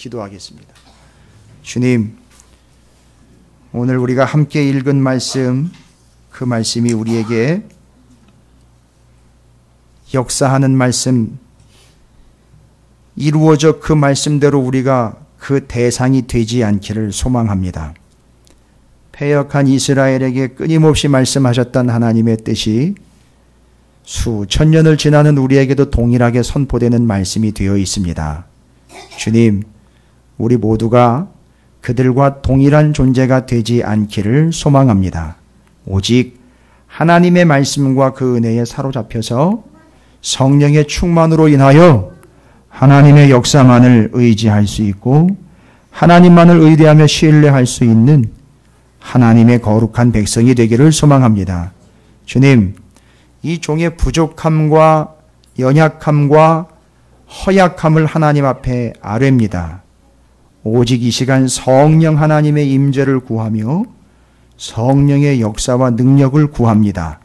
기도하겠습니다. 주님, 오늘 우리가 함께 읽은 말씀, 그 말씀이 우리에게 역사하는 말씀, 이루어져 그 말씀대로 우리가 그 대상이 되지 않기를 소망합니다. 패역한 이스라엘에게 끊임없이 말씀하셨던 하나님의 뜻이 수천 년을 지나는 우리에게도 동일하게 선포되는 말씀이 되어 있습니다. 주님, 우리 모두가 그들과 동일한 존재가 되지 않기를 소망합니다. 오직 하나님의 말씀과 그 은혜에 사로잡혀서 성령의 충만으로 인하여 하나님의 역사만을 의지할 수 있고 하나님만을 의뢰하며 신뢰할 수 있는 하나님의 거룩한 백성이 되기를 소망합니다. 주님, 이 종의 부족함과 연약함과 허약함을 하나님 앞에 아뢰입니다. 오직 이 시간 성령 하나님의 임재를 구하며 성령의 역사와 능력을 구합니다.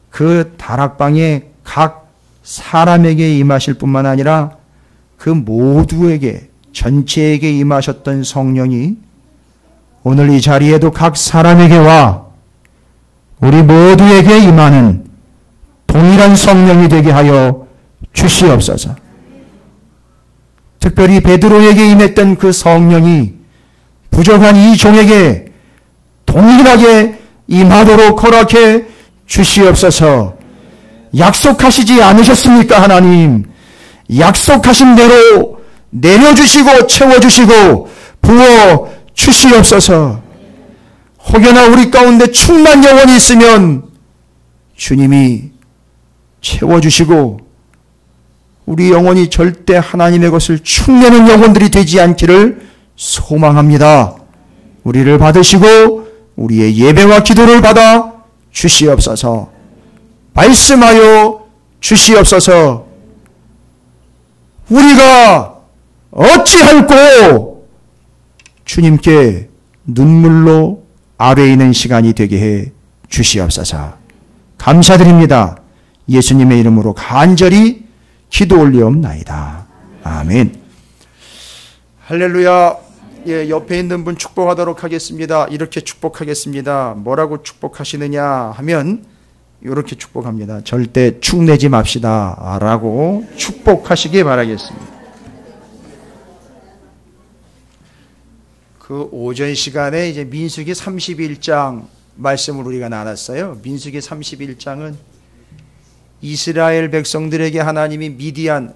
그 다락방에 각 사람에게 임하실 뿐만 아니라 그 모두에게, 전체에게 임하셨던 성령이 오늘 이 자리에도 각 사람에게 와 우리 모두에게 임하는 동일한 성령이 되게 하여 주시옵소서. 특별히 베드로에게 임했던 그 성령이 부족한 이 종에게 동일하게 임하도록 허락해 주시옵소서. 약속하시지 않으셨습니까, 하나님? 약속하신 대로 내려주시고 채워주시고 부어 주시옵소서. 혹여나 우리 가운데 충만 영혼이 있으면 주님이 채워주시고 우리 영혼이 절대 하나님의 것을 축내는 영혼들이 되지 않기를 소망합니다. 우리를 받으시고 우리의 예배와 기도를 받아 주시옵소서. 말씀하여 주시옵소서. 우리가 어찌할꼬 주님께 눈물로 아뢰이는 시간이 되게 해 주시옵소서. 감사드립니다. 예수님의 이름으로 간절히 기도 올리옵나이다. 아멘. 할렐루야. 예, 옆에 있는 분 축복하도록 하겠습니다. 이렇게 축복하겠습니다. 뭐라고 축복하시느냐 하면 이렇게 축복합니다. 절대 축내지 맙시다 라고 축복하시기 바라겠습니다. 그 오전 시간에 이제 민수기 31장 말씀을 우리가 나눴어요. 민수기 31장은 이스라엘 백성들에게 하나님이 미디안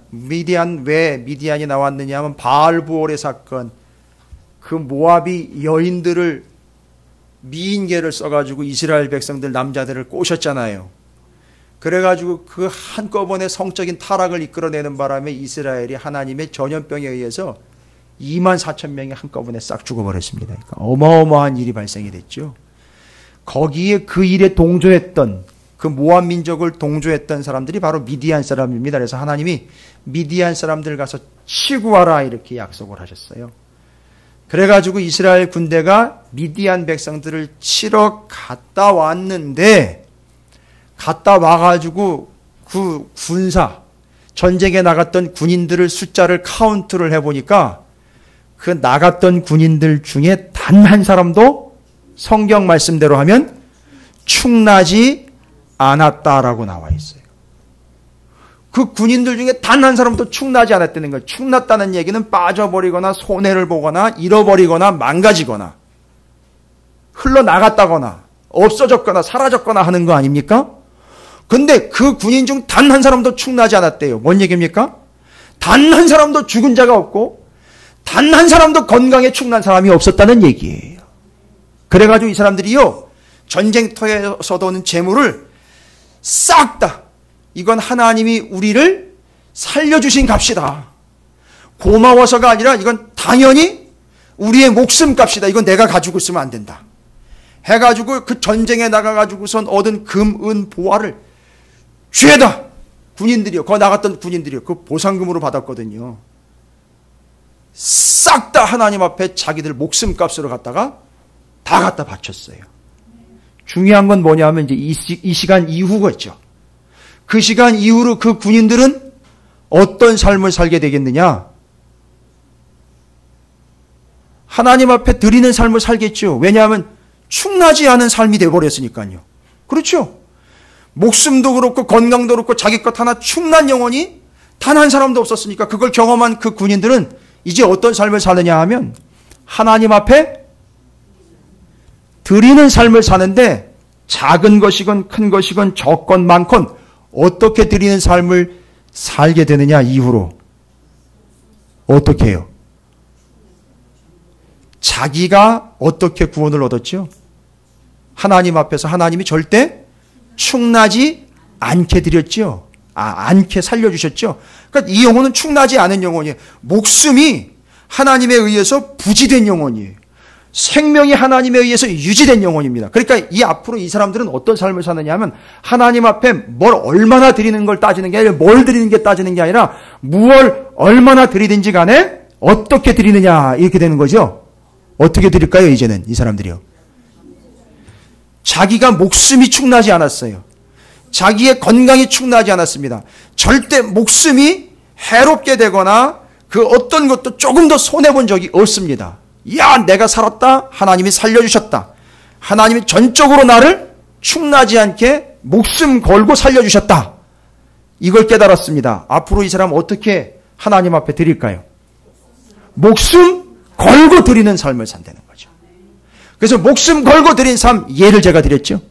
왜 미디안이 나왔느냐 하면 바알부올의 사건, 그 모압이 여인들을 미인계를 써가지고 이스라엘 백성들 남자들을 꼬셨잖아요. 그래가지고 그 한꺼번에 성적인 타락을 이끌어내는 바람에 이스라엘이 하나님의 전염병에 의해서 24,000명이 한꺼번에 싹 죽어버렸습니다. 그러니까 어마어마한 일이 발생이 됐죠. 거기에 그 일에 동조했던, 그 모압 민족을 동조했던 사람들이 바로 미디안 사람입니다. 그래서 하나님이 미디안 사람들 가서 치고 와라 이렇게 약속을 하셨어요. 그래가지고 이스라엘 군대가 미디안 백성들을 치러 갔다 왔는데, 갔다 와가지고 그 전쟁에 나갔던 군인들을 숫자를 카운트를 해보니까 그 나갔던 군인들 중에 단 한 사람도 성경 말씀대로 하면 축나지 않았다라고 나와 있어요. 그 군인들 중에 단 한 사람도 축나지 않았다는 거예요. 축났다는 얘기는 빠져버리거나 손해를 보거나 잃어버리거나 망가지거나 흘러나갔다거나 없어졌거나 사라졌거나 하는 거 아닙니까? 근데 그 군인 중 단 한 사람도 축나지 않았대요. 뭔 얘기입니까? 단 한 사람도 죽은 자가 없고 단 한 사람도 건강에 축난 사람이 없었다는 얘기예요. 그래가지고 이 사람들이요, 전쟁터에서도 오는 재물을 싹 다, 이건 하나님이 우리를 살려주신 값이다. 고마워서가 아니라 이건 당연히 우리의 목숨 값이다. 이건 내가 가지고 있으면 안 된다. 해가지고 그 전쟁에 나가가지고선 얻은 금, 은, 보화를 죄다 군인들이요, 거 나갔던 군인들이요, 그 보상금으로 받았거든요. 싹 다 하나님 앞에 자기들 목숨 값으로 갖다가 다 갖다 바쳤어요. 중요한 건 뭐냐면 이제 이 시간 이후겠죠. 그 시간 이후로 그 군인들은 어떤 삶을 살게 되겠느냐? 하나님 앞에 드리는 삶을 살겠죠. 왜냐하면 충나지 않은 삶이 되어버렸으니까요. 그렇죠? 목숨도 그렇고 건강도 그렇고 자기 것 하나 충난 영혼이 단 한 사람도 없었으니까 그걸 경험한 그 군인들은 이제 어떤 삶을 사느냐 하면 하나님 앞에 드리는 삶을 사는데 작은 것이건 큰 것이건 적건 많건 어떻게 드리는 삶을 살게 되느냐 이후로 어떻게 해요? 자기가 어떻게 구원을 얻었죠? 하나님 앞에서 하나님이 절대 충나지 않게 드렸죠. 않게 살려주셨죠. 그러니까 이 영혼은 충나지 않은 영혼이에요. 목숨이 하나님에 의해서 부지된 영혼이에요. 생명이 하나님에 의해서 유지된 영혼입니다. 그러니까 이 앞으로 이 사람들은 어떤 삶을 사느냐 하면 하나님 앞에 뭘 얼마나 드리는 걸 따지는 게 아니라 뭘 드리는 게 따지는 게 아니라 무엇을 얼마나 드리든지 간에 어떻게 드리느냐 이렇게 되는 거죠. 어떻게 드릴까요? 이제는 이 사람들이요. 자기가 목숨이 충나지 않았어요. 자기의 건강이 충나지 않았습니다. 절대 목숨이 해롭게 되거나 그 어떤 것도 조금 더 손해본 적이 없습니다. 야, 내가 살았다. 하나님이 살려주셨다. 하나님이 전적으로 나를 충나지 않게 목숨 걸고 살려주셨다. 이걸 깨달았습니다. 앞으로 이 사람 어떻게 하나님 앞에 드릴까요? 목숨 걸고 드리는 삶을 산다는 거죠. 그래서 목숨 걸고 드린 삶, 예를 제가 드렸죠.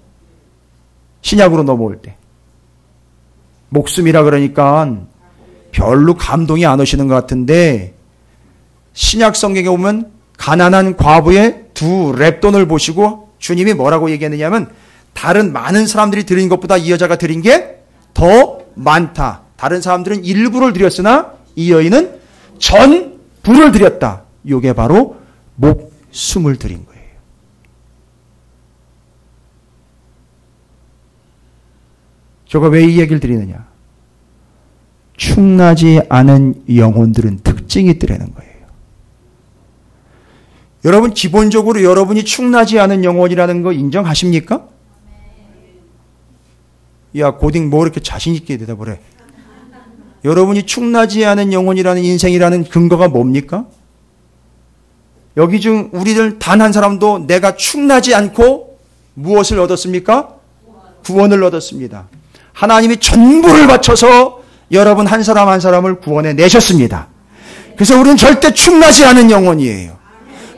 신약으로 넘어올 때. 목숨이라 그러니까 별로 감동이 안 오시는 것 같은데 신약 성경에 보면 가난한 과부의 두 랩돈을 보시고 주님이 뭐라고 얘기했느냐면 다른 많은 사람들이 드린 것보다 이 여자가 드린 게 더 많다. 다른 사람들은 일부를 드렸으나 이 여인은 전부를 드렸다. 이게 바로 목숨을 드린 거예요. 제가 왜 이 얘기를 드리느냐? 충나지 않은 영혼들은 특징이 있더라는 거예요. 여러분 기본적으로 여러분이 충나지 않은 영혼이라는 거 인정하십니까? 야 고딩 뭐 이렇게 자신 있게 대답을 해. 여러분이 충나지 않은 영혼이라는 인생이라는 근거가 뭡니까? 여기 중 우리들 단 한 사람도 내가 충나지 않고 무엇을 얻었습니까? 구원을 얻었습니다. 하나님이 전부를 바쳐서 여러분 한 사람 한 사람을 구원해 내셨습니다. 그래서 우리는 절대 충나지 않은 영혼이에요.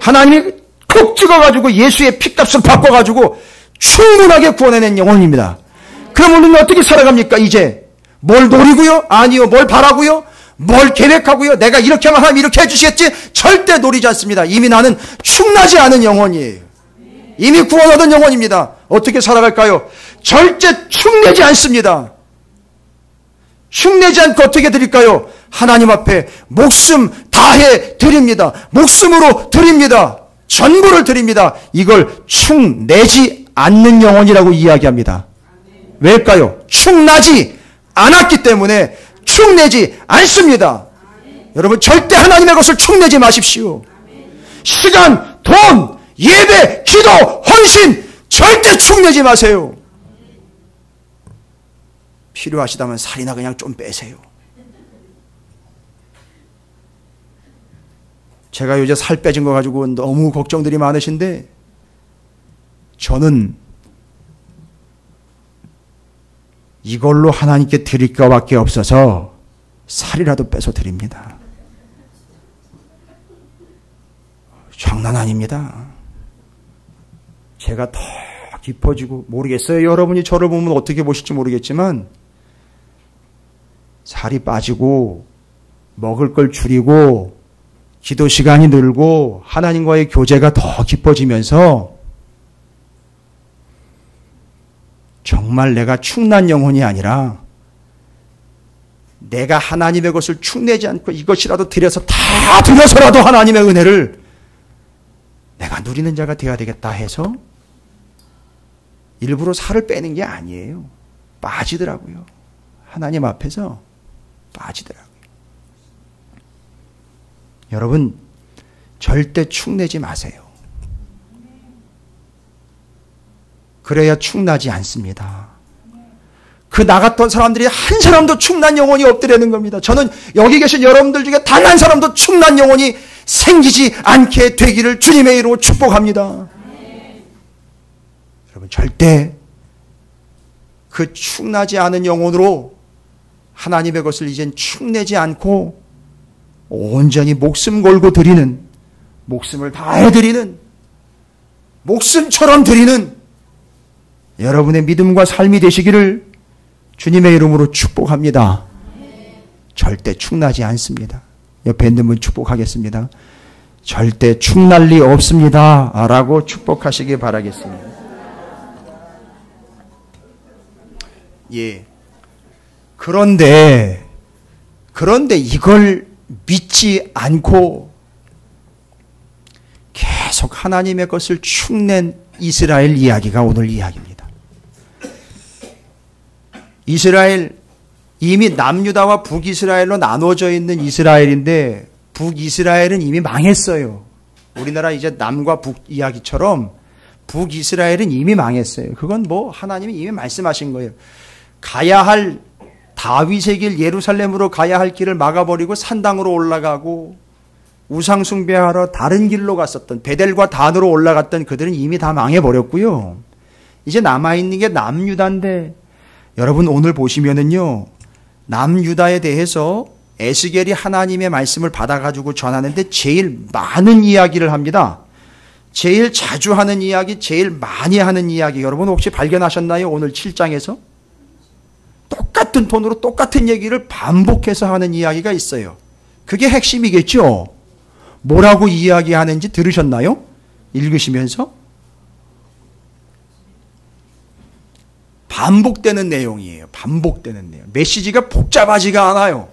하나님이 콕 찍어가지고 예수의 피값을 바꿔가지고 충분하게 구원해낸 영혼입니다. 그럼 우리는 어떻게 살아갑니까? 이제 뭘 노리고요? 아니요. 뭘 바라고요? 뭘 계획하고요? 내가 이렇게 하면 하나님 이렇게 해주시겠지? 절대 노리지 않습니다. 이미 나는 충나지 않은 영혼이에요. 이미 구원 얻은 영혼입니다. 어떻게 살아갈까요? 절대 충내지 않습니다. 충내지 않고 어떻게 드릴까요? 하나님 앞에 목숨 다해 드립니다. 목숨으로 드립니다. 전부를 드립니다. 이걸 충내지 않는 영혼이라고 이야기합니다. 왜일까요? 충나지 않았기 때문에 충내지 않습니다. 여러분 절대 하나님의 것을 충내지 마십시오. 시간, 돈, 예배, 기도, 헌신 절대 충내지 마세요. 필요하시다면 살이나 그냥 좀 빼세요. 제가 요새 살 빼진 거 가지고 너무 걱정들이 많으신데 저는 이걸로 하나님께 드릴 것밖에 없어서 살이라도 빼서 드립니다. 장난 아닙니다. 제가 더 깊어지고 모르겠어요. 여러분이 저를 보면 어떻게 보실지 모르겠지만 살이 빠지고 먹을 걸 줄이고 기도 시간이 늘고 하나님과의 교제가 더 깊어지면서 정말 내가 충난 영혼이 아니라 내가 하나님의 것을 충내지 않고 이것이라도 드려서 다 드려서라도 하나님의 은혜를 내가 누리는 자가 되어야 되겠다 해서 일부러 살을 빼는 게 아니에요. 빠지더라고요. 하나님 앞에서 빠지더라고요. 여러분 절대 충내지 마세요. 그래야 충나지 않습니다. 그 나갔던 사람들이 한 사람도 충난 영혼이 없더라는 겁니다. 저는 여기 계신 여러분들 중에 단 한 사람도 충난 영혼이 생기지 않게 되기를 주님의 이름으로 축복합니다. 여러분, 절대 그 축나지 않은 영혼으로 하나님의 것을 이젠 축내지 않고 온전히 목숨 걸고 드리는, 목숨을 다해 드리는, 목숨처럼 드리는 여러분의 믿음과 삶이 되시기를 주님의 이름으로 축복합니다. 절대 축나지 않습니다. 옆에 있는 분 축복하겠습니다. 절대 축날 리 없습니다. 라고 축복하시기 바라겠습니다. 예. 그런데 이걸 믿지 않고 계속 하나님의 것을 축낸 이스라엘 이야기가 오늘 이야기입니다. 이스라엘, 이미 남유다와 북이스라엘로 나눠져 있는 이스라엘인데 북이스라엘은 이미 망했어요. 우리나라 이제 남과 북 이야기처럼 북이스라엘은 이미 망했어요. 그건 뭐 하나님이 이미 말씀하신 거예요. 가야 할 다윗의 길, 예루살렘으로 가야 할 길을 막아버리고 산당으로 올라가고 우상 숭배하러 다른 길로 갔었던, 베델과 단으로 올라갔던 그들은 이미 다 망해버렸고요. 이제 남아있는 게 남유다인데, 여러분 오늘 보시면은요, 남유다에 대해서 에스겔이 하나님의 말씀을 받아가지고 전하는데 제일 많은 이야기를 합니다. 제일 자주 하는 이야기, 제일 많이 하는 이야기, 여러분 혹시 발견하셨나요? 오늘 7장에서 똑같은 톤으로 똑같은 얘기를 반복해서 하는 이야기가 있어요. 그게 핵심이겠죠? 뭐라고 이야기하는지 들으셨나요? 읽으시면서? 반복되는 내용이에요. 반복되는 내용. 메시지가 복잡하지가 않아요.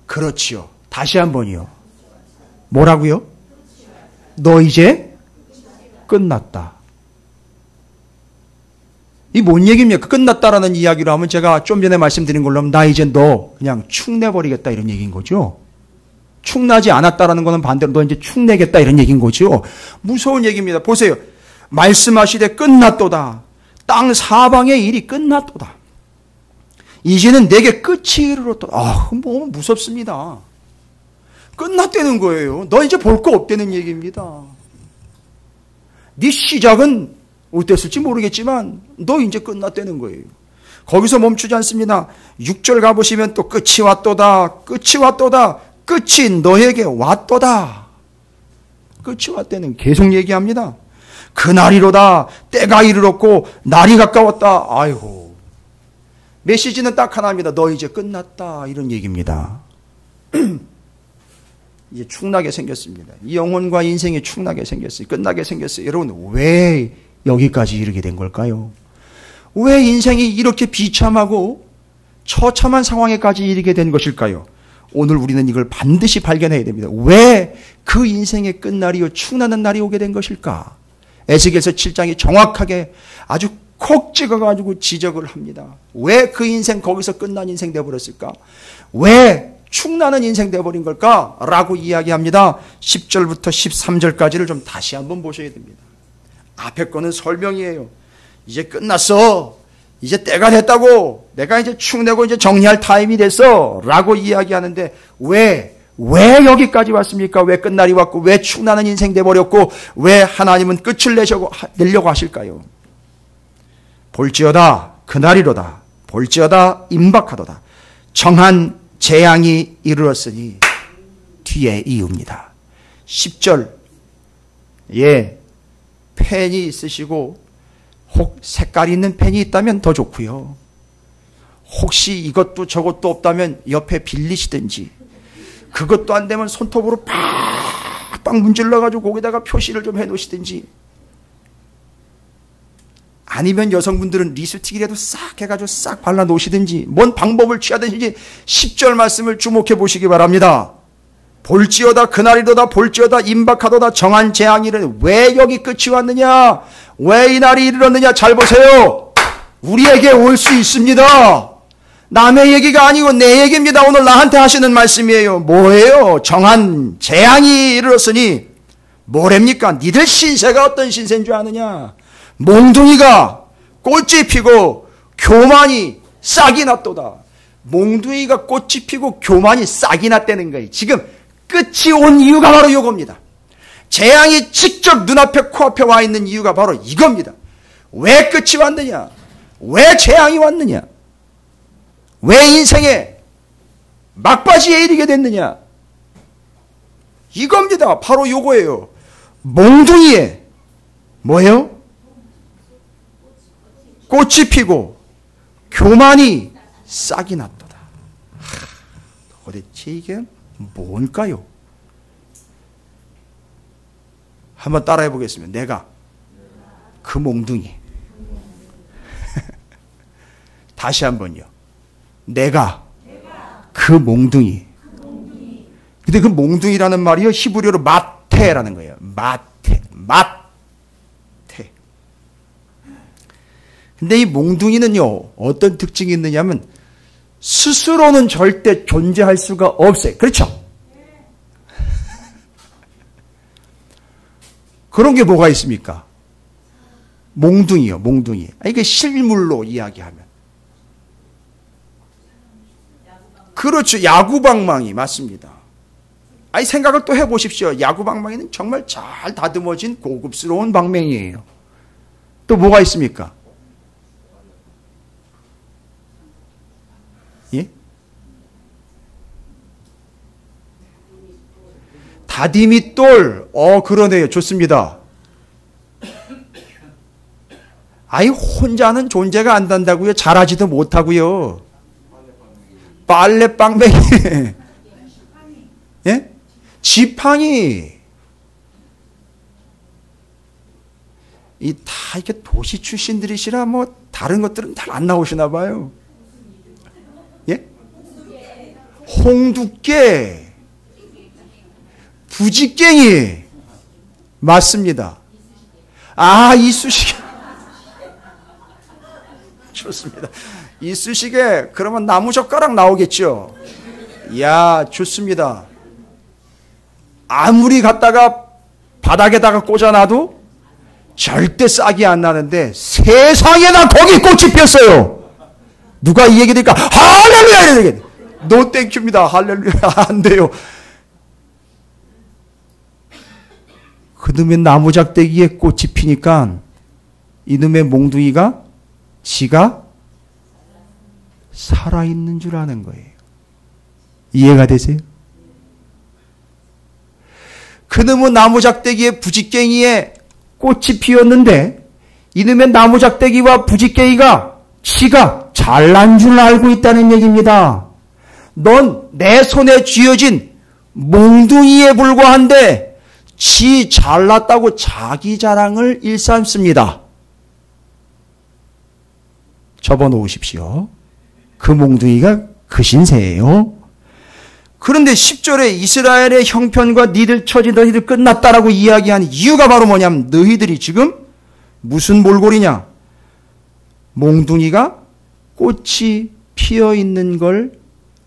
그렇지요. 다시 한번이요. 뭐라고요? 너 이제 끝났다. 이 뭔 얘기입니까? 끝났다라는 이야기로 하면 제가 좀 전에 말씀드린 걸로 하면 나 이제 너 그냥 축내버리겠다 이런 얘기인 거죠. 축나지 않았다라는 거는 반대로 너 이제 축내겠다 이런 얘기인 거죠. 무서운 얘기입니다. 보세요. 말씀하시되 끝났도다. 땅 사방의 일이 끝났도다. 이제는 내게 끝이 이르렀도다. 뭐 무섭습니다. 끝났다는 거예요. 너 이제 볼 거 없다는 얘기입니다. 네 시작은 어땠을지 모르겠지만 너 이제 끝났다는 거예요. 거기서 멈추지 않습니다. 6절 가보시면 또 끝이 왔도다. 끝이 왔도다. 끝이 너에게 왔도다. 끝이 왔다는 계속 얘기합니다. 그날이로다. 때가 이르렀고 날이 가까웠다. 아이고. 메시지는 딱 하나입니다. 너 이제 끝났다. 이런 얘기입니다. 이제 축나게 생겼습니다. 이 영혼과 인생이 축나게 생겼어요. 끝나게 생겼어요. 여러분 왜 여기까지 이르게 된 걸까요? 왜 인생이 이렇게 비참하고 처참한 상황에까지 이르게 된 것일까요? 오늘 우리는 이걸 반드시 발견해야 됩니다. 왜 그 인생의 끝날이요 축나는 날이 오게 된 것일까? 에스겔서 7장이 정확하게 아주 콕 찍어가지고 지적을 합니다. 왜 그 인생 거기서 끝난 인생 되어버렸을까? 왜 축나는 인생 되어버린 걸까? 라고 이야기합니다. 10절부터 13절까지를 좀 다시 한번 보셔야 됩니다. 앞에 거는 설명이에요. 이제 끝났어. 이제 때가 됐다고. 내가 이제 축내고 이제 정리할 타임이 됐어. 라고 이야기하는데 왜 여기까지 왔습니까? 왜 끝날이 왔고 왜 축나는 인생 되어버렸고 왜 하나님은 끝을 내려고 하실까요? 볼지어다 그날이로다. 볼지어다 임박하도다. 정한 재앙이 이르렀으니 뒤에 이읍니다. 10절 펜이 있으시고 혹 색깔 있는 펜이 있다면 더 좋고요. 혹시 이것도 저것도 없다면 옆에 빌리시든지 그것도 안 되면 손톱으로 팍팍 문질러가지고 거기다가 표시를 좀 해놓으시든지 아니면 여성분들은 립스틱이라도 싹 해가지고 싹 발라놓으시든지 뭔 방법을 취하든지 10절 말씀을 주목해 보시기 바랍니다. 볼지어다 그날이로다 볼지어다 임박하도다 정한 재앙이를 왜 여기 끝이 왔느냐 왜 이 날이 이르렀느냐 잘 보세요. 우리에게 올 수 있습니다. 남의 얘기가 아니고 내 얘기입니다. 오늘 나한테 하시는 말씀이에요. 뭐예요? 정한 재앙이 이르렀으니 뭐랍니까? 니들 신세가 어떤 신세인 줄 아느냐? 몽둥이가 꽃이 피고 교만이 싹이 났도다. 몽둥이가 꽃이 피고 교만이 싹이 났다는 거예요. 지금 끝이 온 이유가 바로 이겁니다. 재앙이 직접 눈앞에 코앞에 와 있는 이유가 바로 이겁니다. 왜 끝이 왔느냐? 왜 재앙이 왔느냐? 왜 인생에 막바지에 이르게 됐느냐? 이겁니다. 바로 요거예요. 몽둥이에 뭐예요? 꽃이 피고 교만이 싹이 났도다. 도대체 이게 뭘까요? 한번 따라해 보겠습니다. 내가 그 몽둥이. 다시 한번요. 내가 그 몽둥이. 근데 그 몽둥이라는 말이요, 히브리어로 마테라는 거예요. 마테. 근데 이 몽둥이는요, 어떤 특징이 있느냐면 스스로는 절대 존재할 수가 없어요. 그렇죠? 그런 게 뭐가 있습니까? 몽둥이요, 몽둥이. 이게 실물로 이야기하면. 그렇죠. 야구방망이 맞습니다. 생각을 또 해보십시오. 야구방망이는 정말 잘 다듬어진 고급스러운 방망이에요. 또 뭐가 있습니까? 예? 다디미돌. 그러네요. 좋습니다. 혼자는 존재가 안 된다고요. 잘하지도 못하고요. 빨래방맹이. 예? 지팡이. 다 이렇게 도시 출신들이시라 다른 것들은 잘 안 나오시나 봐요. 예? 홍두깨. 부지깽이. 맞습니다. 이쑤시개. 좋습니다. 이쑤시개. 그러면 나무젓가락 나오겠죠. 이야, 좋습니다. 아무리 갖다가 바닥에다가 꽂아놔도 절대 싹이 안 나는데 세상에나 거기 꽃이 피었어요. 누가 이 얘기 들으니까 할렐루야 이래야 노 땡큐입니다. 할렐루야 안 돼요. 그놈의 나무작대기에 꽃이 피니까 이놈의 몽둥이가 지가 살아있는 줄 아는 거예요. 이해가 되세요? 그놈의 나무작대기에 부지깽이에 꽃이 피었는데 이놈의 나무작대기와 부지깽이가 지가 잘난 줄 알고 있다는 얘기입니다. 넌 내 손에 쥐어진 몽둥이에 불과한데 지 잘났다고 자기 자랑을 일삼습니다. 접어놓으십시오. 그 몽둥이가 그 신세예요. 그런데 10절에 이스라엘의 형편과 니들 처지 너희들 끝났다라고 이야기한 이유가 바로 뭐냐면 너희들이 지금 무슨 몰골이냐? 몽둥이가 꽃이 피어 있는 걸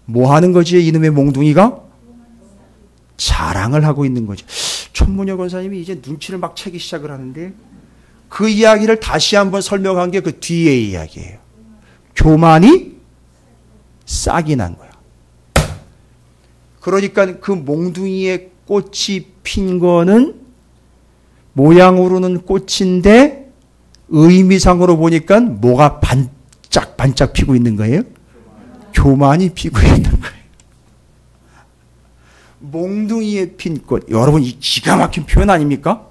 뭐 하는 거지? 이놈의 몽둥이가 자랑을 하고 있는 거죠. 천문여 권사님이 이제 눈치를 막 채기 시작을 하는데 그 이야기를 다시 한번 설명한 게 그 뒤의 이야기예요. 교만이 싹이 난 거야. 그러니까 그 몽둥이에 꽃이 핀 거는 모양으로는 꽃인데 의미상으로 보니까 뭐가 반짝반짝 피고 있는 거예요? 교만이 피고 있는 거예요. 몽둥이에 핀 꽃. 여러분 이 기가 막힌 표현 아닙니까?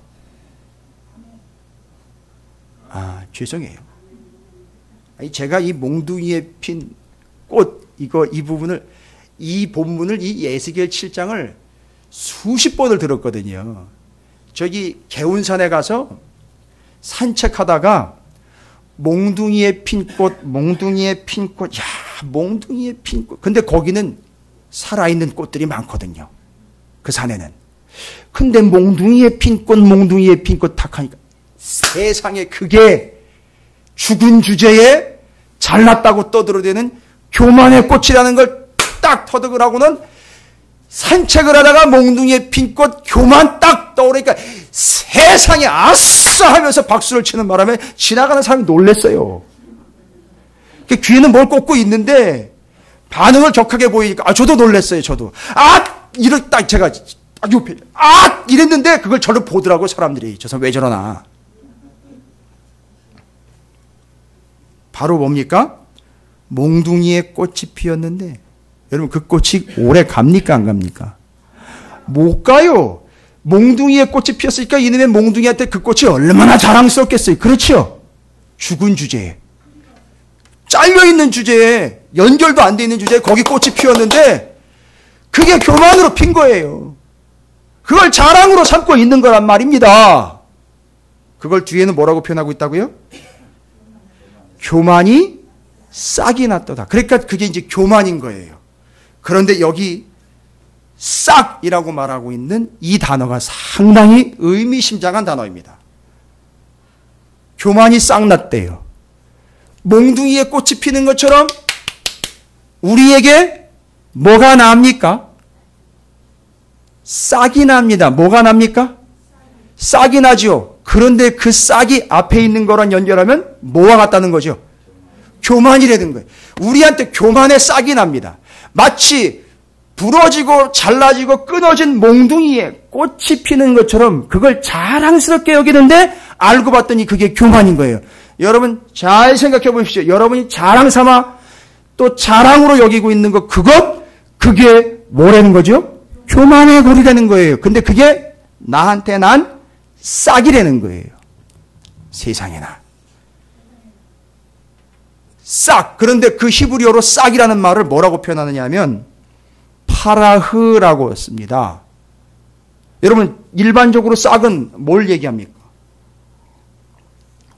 죄송해요. 제가 이 몽둥이에 핀 꽃 이 부분을 이 본문을 이 에스겔 7장을 수십 번을 들었거든요. 저기 개운산에 가서 산책하다가 몽둥이에 핀 꽃, 몽둥이에 핀 꽃, 야, 몽둥이에 핀 꽃. 근데 거기는 살아있는 꽃들이 많거든요. 그 산에는. 근데 몽둥이에 핀 꽃, 몽둥이에 핀 꽃 탁 하니까 세상에 그게 죽은 주제에 잘났다고 떠들어대는 교만의 꽃이라는 걸 딱 터득을 하고는 산책을 하다가 몽둥이에 핀 꽃 교만 딱 떠오르니까 세상에 아싸 하면서 박수를 치는 바람에 지나가는 사람이 놀랐어요. 귀에는 뭘 꽂고 있는데 반응을 격하게 보이니까 저도 놀랐어요. 저도 이럴 딱 제가 딱 옆에 이랬는데 그걸 저를 보더라고 사람들이. 저 사람 왜 저러나. 바로 뭡니까? 몽둥이에 꽃이 피었는데 여러분 그 꽃이 오래 갑니까 안 갑니까? 못 가요. 몽둥이에 꽃이 피었으니까 이놈의 몽둥이한테 그 꽃이 얼마나 자랑스럽겠어요. 그렇죠? 죽은 주제에 잘려있는 주제에 연결도 안 돼 있는 주제에 거기 꽃이 피었는데 그게 교만으로 핀 거예요. 그걸 자랑으로 삼고 있는 거란 말입니다. 그걸 뒤에는 뭐라고 표현하고 있다고요? 교만이 싹이 났도다. 그러니까 그게 이제 교만인 거예요. 그런데 여기 싹이라고 말하고 있는 이 단어가 상당히 의미심장한 단어입니다. 교만이 싹 났대요. 몽둥이에 꽃이 피는 것처럼 우리에게 뭐가 납니까? 싹이 납니다. 뭐가 납니까? 싹이 나죠. 그런데 그 싹이 앞에 있는 거랑 연결하면 뭐와 같다는 거죠? 교만이라는 거예요. 우리한테 교만의 싹이 납니다. 마치 부러지고 잘라지고 끊어진 몽둥이에 꽃이 피는 것처럼 그걸 자랑스럽게 여기는데 알고 봤더니 그게 교만인 거예요. 여러분 잘 생각해 보십시오. 여러분이 자랑 삼아 또 자랑으로 여기고 있는 것 그게 뭐라는 거죠? 교만의 고리라는 거예요. 근데 그게 나한테 난 싹이라는 거예요. 세상에나. 싹. 그런데 그 히브리어로 싹이라는 말을 뭐라고 표현하느냐 하면 파라흐라고 씁니다. 여러분 일반적으로 싹은 뭘 얘기합니까?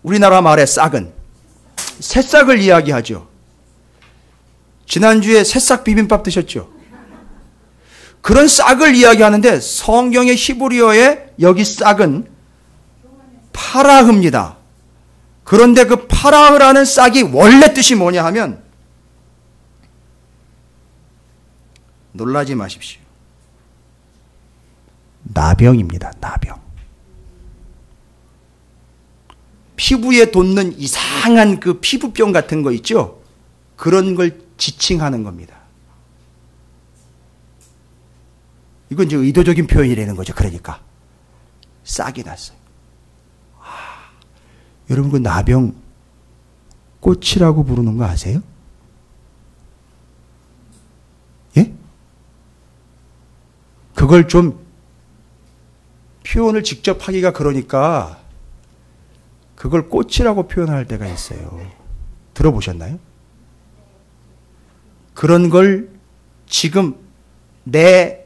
우리나라 말의 싹은 새싹을 이야기하죠. 지난주에 새싹 비빔밥 드셨죠? 그런 싹을 이야기하는데 성경의 히브리어에 여기 싹은 파라흐입니다. 그런데 그 파라흐라는 싹이 원래 뜻이 뭐냐 하면 놀라지 마십시오. 나병입니다. 나병. 피부에 돋는 이상한 그 피부병 같은 거 있죠? 그런 걸 지칭하는 겁니다. 이건 이제 의도적인 표현이라는 거죠. 그러니까 싹이 났어요. 여러분 그 나병 꽃이라고 부르는 거 아세요? 예? 그걸 좀 표현을 직접 하기가 그러니까 그걸 꽃이라고 표현할 때가 있어요. 들어보셨나요? 그런 걸 지금 내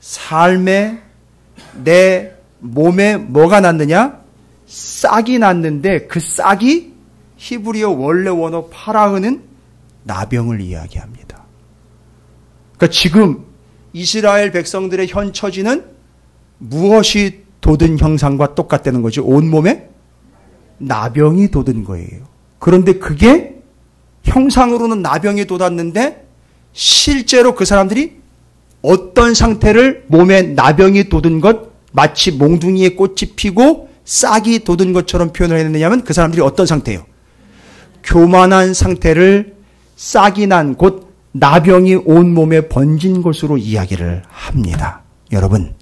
삶에 내 몸에 뭐가 났느냐? 싹이 났는데 그 싹이 히브리어 원래 원어 파라흐는 나병을 이야기합니다. 그러니까 지금 이스라엘 백성들의 현 처지는 무엇이 돋은 형상과 똑같다는 거죠. 온몸에 나병이 돋은 거예요. 그런데 그게 형상으로는 나병이 돋았는데 실제로 그 사람들이 어떤 상태를 몸에 나병이 돋은 것, 마치 몽둥이에 꽃이 피고 싹이 돋은 것처럼 표현을 했느냐면 그 사람들이 어떤 상태예요? 교만한 상태를 싹이 난 곧 나병이 온몸에 번진 것으로 이야기를 합니다. 여러분,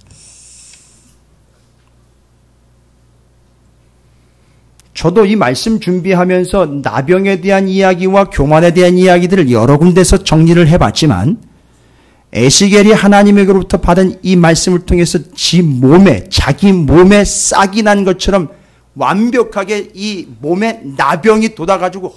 저도 이 말씀 준비하면서 나병에 대한 이야기와 교만에 대한 이야기들을 여러 군데서 정리를 해봤지만 에스겔이 하나님에게로부터 받은 이 말씀을 통해서 자기 몸에 싹이 난 것처럼 완벽하게 이 몸에 나병이 돋아가지고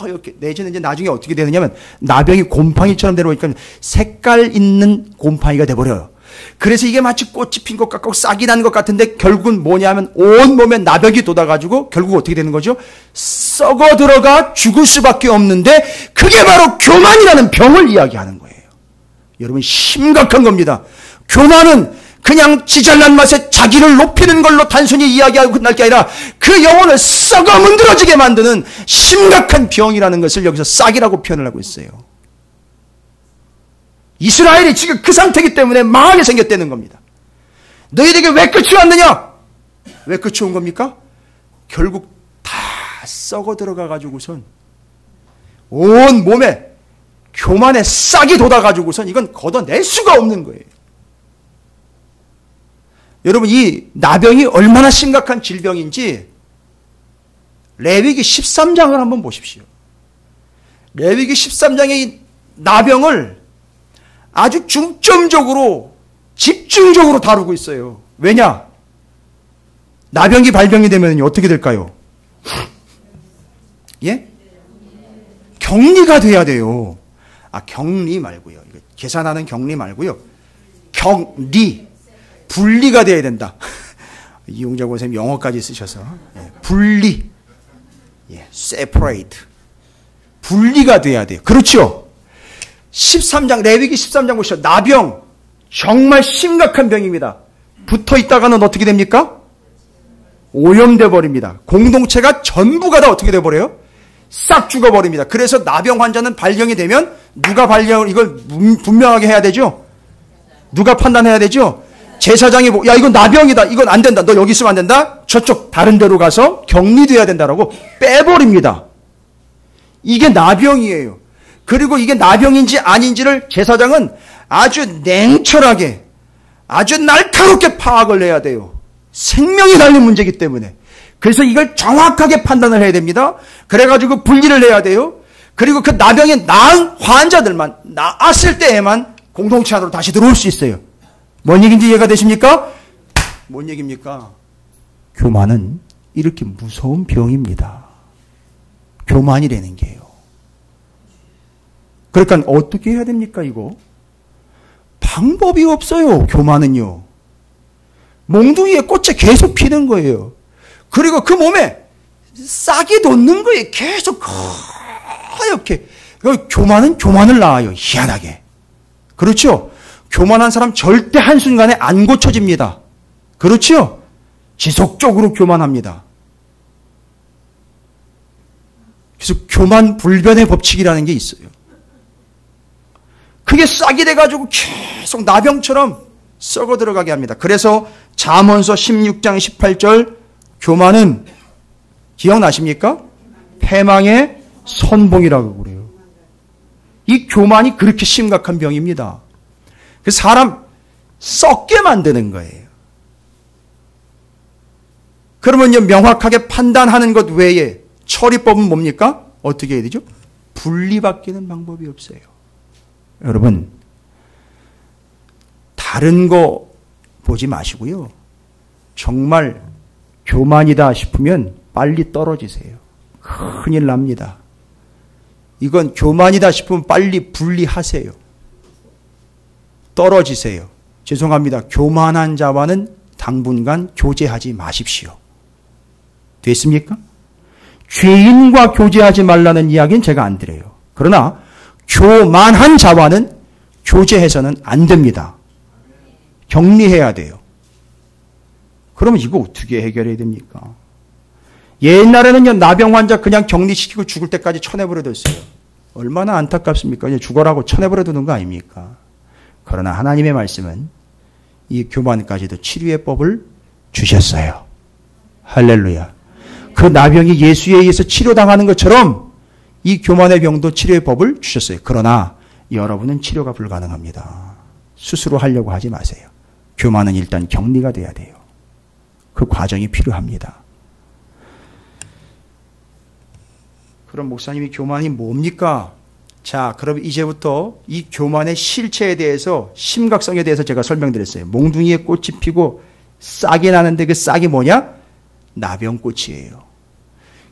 이렇게 내지는 이제 나중에 어떻게 되느냐면 나병이 곰팡이처럼 되어버리니까 색깔 있는 곰팡이가 돼버려요. 그래서 이게 마치 꽃이 핀 것 같고 싹이 난 것 같은데 결국은 뭐냐면 온몸에 나병이 돋아가지고 결국 어떻게 되는 거죠? 썩어 들어가 죽을 수밖에 없는데 그게 바로 교만이라는 병을 이야기하는 거예요. 여러분 심각한 겁니다. 교만은 그냥 지잘난 맛에 자기를 높이는 걸로 단순히 이야기하고 끝날 게 아니라 그 영혼을 썩어 문드러지게 만드는 심각한 병이라는 것을 여기서 싹이라고 표현을 하고 있어요. 이스라엘이 지금 그 상태이기 때문에 망하게 생겼다는 겁니다. 너희에게 왜 끝이 왔느냐? 왜 끝이 온 겁니까? 결국 다 썩어 들어가 가지고선 온 몸에 교만에 싹이 돋아가지고선 이건 걷어낼 수가 없는 거예요. 여러분, 이 나병이 얼마나 심각한 질병인지 레위기 13장을 한번 보십시오. 레위기 13장의 이 나병을 아주 중점적으로 집중적으로 다루고 있어요. 왜냐? 나병이 발병이 되면 어떻게 될까요? 예? 격리가 돼야 돼요. 격리 말고요. 계산하는 격리 말고요. 격리. 분리가 돼야 된다. 이용자 고생님 영어까지 쓰셔서. 분리. separate. 분리가 돼야 돼요. 그렇죠? 13장, 레위기 13장 보시죠. 나병. 정말 심각한 병입니다. 붙어 있다가는 어떻게 됩니까? 오염돼 버립니다. 공동체가 전부가 다 어떻게 돼 버려요? 싹 죽어버립니다. 그래서 나병 환자는 발병이 되면 누가 발병을 이걸 분명하게 해야 되죠? 누가 판단해야 되죠? 제사장이 야 이건 나병이다. 이건 안 된다. 너 여기 있으면 안 된다. 저쪽 다른 데로 가서 격리돼야 된다라고 빼버립니다. 이게 나병이에요. 그리고 이게 나병인지 아닌지를 제사장은 아주 냉철하게 아주 날카롭게 파악을 해야 돼요. 생명이 달린 문제이기 때문에. 그래서 이걸 정확하게 판단을 해야 됩니다. 그래가지고 분리를 해야 돼요. 그리고 그 나병이 나은 환자들만 나았을 때에만 공동체 안으로 다시 들어올 수 있어요. 뭔 얘기인지 이해가 되십니까? 뭔 얘기입니까? 교만은 이렇게 무서운 병입니다. 교만이라는 게요. 그러니까 어떻게 해야 됩니까 이거? 방법이 없어요. 교만은요. 몽둥이에 꽃에 계속 피는 거예요. 그리고 그 몸에 싹이 돋는 거예요. 계속 하얗게. 교만은 교만을 낳아요. 희한하게. 그렇죠? 교만한 사람 절대 한순간에 안 고쳐집니다. 그렇죠? 지속적으로 교만합니다. 그래서 교만 불변의 법칙이라는 게 있어요. 그게 싹이 돼가지고 계속 나병처럼 썩어 들어가게 합니다. 그래서 잠언서 16장 18절 교만은 기억나십니까? 패망의 선봉이라고 그래요. 이 교만이 그렇게 심각한 병입니다. 그래서 사람 썩게 만드는 거예요. 그러면요, 명확하게 판단하는 것 외에 처리법은 뭡니까? 어떻게 해야 되죠? 분리바뀌는 방법이 없어요. 여러분, 다른 거 보지 마시고요. 정말 교만이다 싶으면 빨리 떨어지세요. 큰일 납니다. 이건 교만이다 싶으면 빨리 분리하세요. 떨어지세요. 죄송합니다. 교만한 자와는 당분간 교제하지 마십시오. 됐습니까? 죄인과 교제하지 말라는 이야기는 제가 안 드려요. 그러나 교만한 자와는 교제해서는 안 됩니다. 격리해야 돼요. 그러면 이거 어떻게 해결해야 됩니까? 옛날에는요, 나병 환자 그냥 격리시키고 죽을 때까지 쳐내버려뒀어요. 얼마나 안타깝습니까? 그냥 죽어라고 쳐내버려두는 거 아닙니까? 그러나 하나님의 말씀은 이 교만까지도 치료의 법을 주셨어요. 할렐루야. 그 나병이 예수에 의해서 치료당하는 것처럼 이 교만의 병도 치료의 법을 주셨어요. 그러나 여러분은 치료가 불가능합니다. 스스로 하려고 하지 마세요. 교만은 일단 격리가 돼야 돼요. 그 과정이 필요합니다. 그럼 목사님이 교만이 뭡니까? 자, 그럼 이제부터 이 교만의 실체에 대해서, 심각성에 대해서 제가 설명드렸어요. 몽둥이에 꽃이 피고 싹이 나는데 그 싹이 뭐냐? 나병꽃이에요.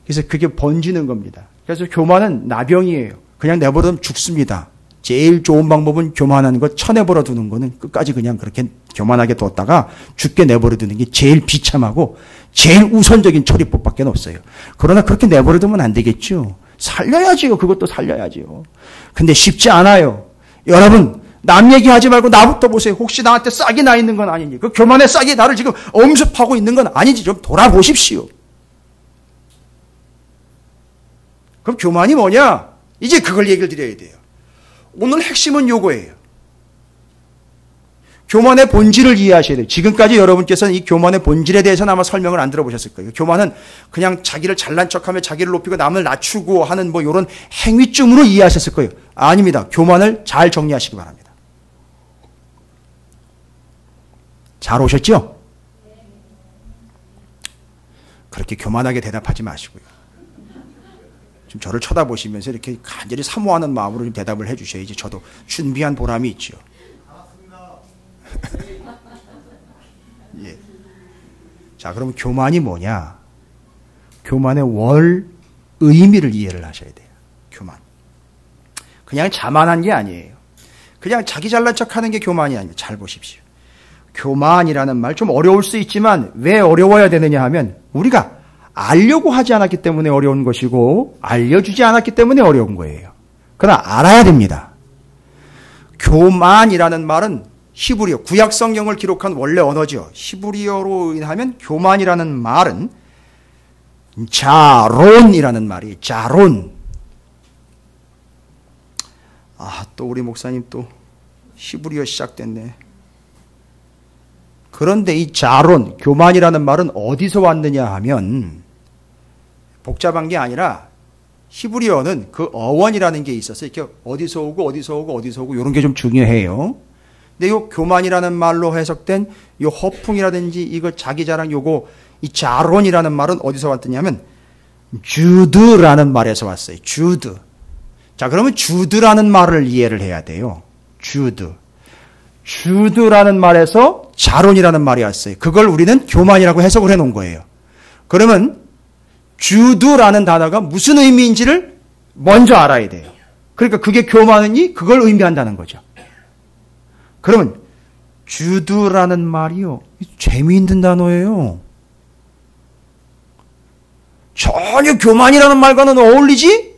그래서 그게 번지는 겁니다. 그래서 교만은 나병이에요. 그냥 내버려두면 죽습니다. 제일 좋은 방법은 교만한 것 쳐내버려 두는 거는 끝까지 그냥 그렇게 교만하게 뒀다가 죽게 내버려 두는 게 제일 비참하고 제일 우선적인 처리법밖에 없어요. 그러나 그렇게 내버려 두면 안 되겠죠. 살려야지요. 그것도 살려야지요. 근데 쉽지 않아요. 여러분, 남 얘기하지 말고 나부터 보세요. 혹시 나한테 싹이 나 있는 건 아닌지, 그 교만의 싹이 나를 지금 엄습하고 있는 건 아닌지 좀 돌아보십시오. 그럼 교만이 뭐냐? 이제 그걸 얘기를 드려야 돼요. 오늘 핵심은 요거예요. 교만의 본질을 이해하셔야 돼요. 지금까지 여러분께서는 이 교만의 본질에 대해서는 아마 설명을 안 들어보셨을 거예요. 교만은 그냥 자기를 잘난 척하며 자기를 높이고 남을 낮추고 하는 뭐 이런 행위쯤으로 이해하셨을 거예요. 아닙니다. 교만을 잘 정리하시기 바랍니다. 잘 오셨죠? 그렇게 교만하게 대답하지 마시고요. 좀 저를 쳐다보시면서 이렇게 간절히 사모하는 마음으로 좀 대답을 해주셔야지 저도 준비한 보람이 있죠. 예. 자, 그럼 교만이 뭐냐? 교만의 월 의미를 이해를 하셔야 돼요. 교만. 그냥 자만한 게 아니에요. 그냥 자기 잘난 척하는 게 교만이 아니에요. 잘 보십시오. 교만이라는 말 좀 어려울 수 있지만 왜 어려워야 되느냐 하면 우리가 알려고 하지 않았기 때문에 어려운 것이고 알려주지 않았기 때문에 어려운 거예요. 그러나 알아야 됩니다. 교만이라는 말은 히브리어, 구약 성경을 기록한 원래 언어죠. 히브리어로 인하면 교만이라는 말은 자론이라는 말이에요. 자론. 아, 또 우리 목사님 또 히브리어 시작됐네. 그런데 이 자론, 교만이라는 말은 어디서 왔느냐 하면 복잡한 게 아니라 히브리어는 그 어원이라는 게 있어서 이렇게 어디서 오고 어디서 오고 어디서 오고 이런 게 좀 중요해요. 근데 이 교만이라는 말로 해석된 이 허풍이라든지 이거 자기 자랑 요거 이 자론이라는 말은 어디서 왔느냐면 주드라는 말에서 왔어요. 주드. 자, 그러면 주드라는 말을 이해를 해야 돼요. 주드. 주드라는 말에서 자론이라는 말이 왔어요. 그걸 우리는 교만이라고 해석을 해놓은 거예요. 그러면 주드라는 단어가 무슨 의미인지를 먼저 알아야 돼요. 그러니까 그게 교만이니 그걸 의미한다는 거죠. 그러면 주드라는 말이요, 재미있는 단어예요. 전혀 교만이라는 말과는 어울리지